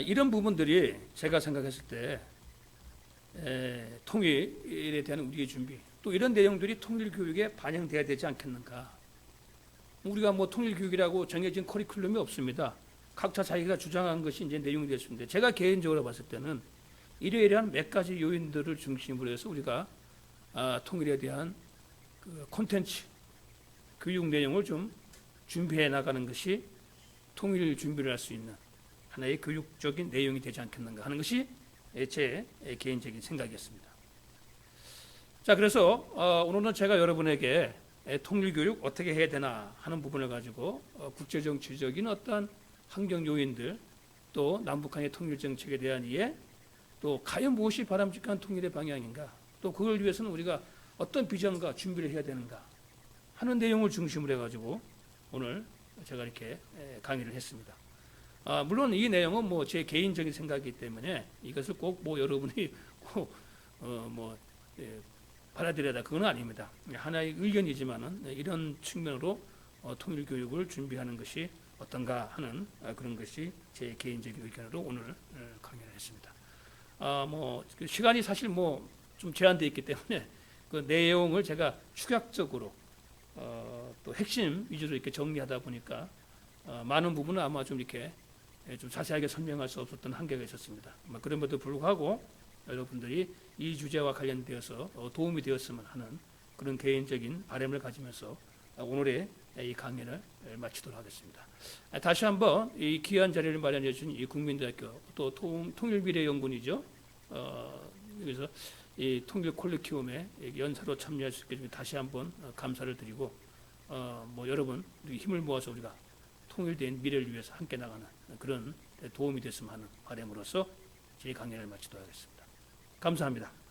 이런 부분들이 제가 생각했을 때 통일에 대한 우리의 준비 또 이런 내용들이 통일교육에 반영돼야 되지 않겠는가. 우리가 통일교육이라고 정해진 커리큘럼이 없습니다. 각자 자기가 주장한 것이 이제 내용이 됐습니다. 제가 개인적으로 봤을 때는 이러이러한 몇 가지 요인들을 중심으로 해서 우리가 통일에 대한 그 콘텐츠, 교육 내용을 좀 준비해 나가는 것이 통일 준비를 할 수 있는 하나의 교육적인 내용이 되지 않겠는가 하는 것이 제 개인적인 생각이었습니다. 자, 그래서 오늘은 제가 여러분에게 통일교육 어떻게 해야 되나 하는 부분을 가지고 국제정치적인 어떤 환경 요인들 또 남북한의 통일정책에 대한 이해 또 과연 무엇이 바람직한 통일의 방향인가 또 그걸 위해서는 우리가 어떤 비전과 준비를 해야 되는가 하는 내용을 중심으로 해가지고 오늘 제가 이렇게 강의를 했습니다. 물론 이 내용은 제 개인적인 생각이기 때문에 이것을 꼭 여러분이 꼭 받아들여야 그건 아닙니다. 하나의 의견이지만은 이런 측면으로 통일 교육을 준비하는 것이 어떤가 하는 그런 것이 제 개인적인 의견으로 오늘 강의를 했습니다. 시간이 사실 좀 제한되어 있기 때문에 그 내용을 제가 축약적으로 또 핵심 위주로 이렇게 정리하다 보니까 많은 부분은 아마 좀 이렇게 좀 자세하게 설명할 수 없었던 한계가 있었습니다. 그럼에도 불구하고 여러분들이 이 주제와 관련되어서 도움이 되었으면 하는 그런 개인적인 바람을 가지면서 오늘의 이 강연을 마치도록 하겠습니다. 다시 한번 이 귀한 자리를 마련해 준 이 국민대학교 또 통일미래연구원이죠. 여기서 이 통일 콜로키움에 연사로 참여할 수 있게 다시 한번 감사를 드리고 여러분 힘을 모아서 우리가 통일된 미래를 위해서 함께 나가는 그런 도움이 됐으면 하는 바람으로서 제 강연을 마치도록 하겠습니다. 감사합니다.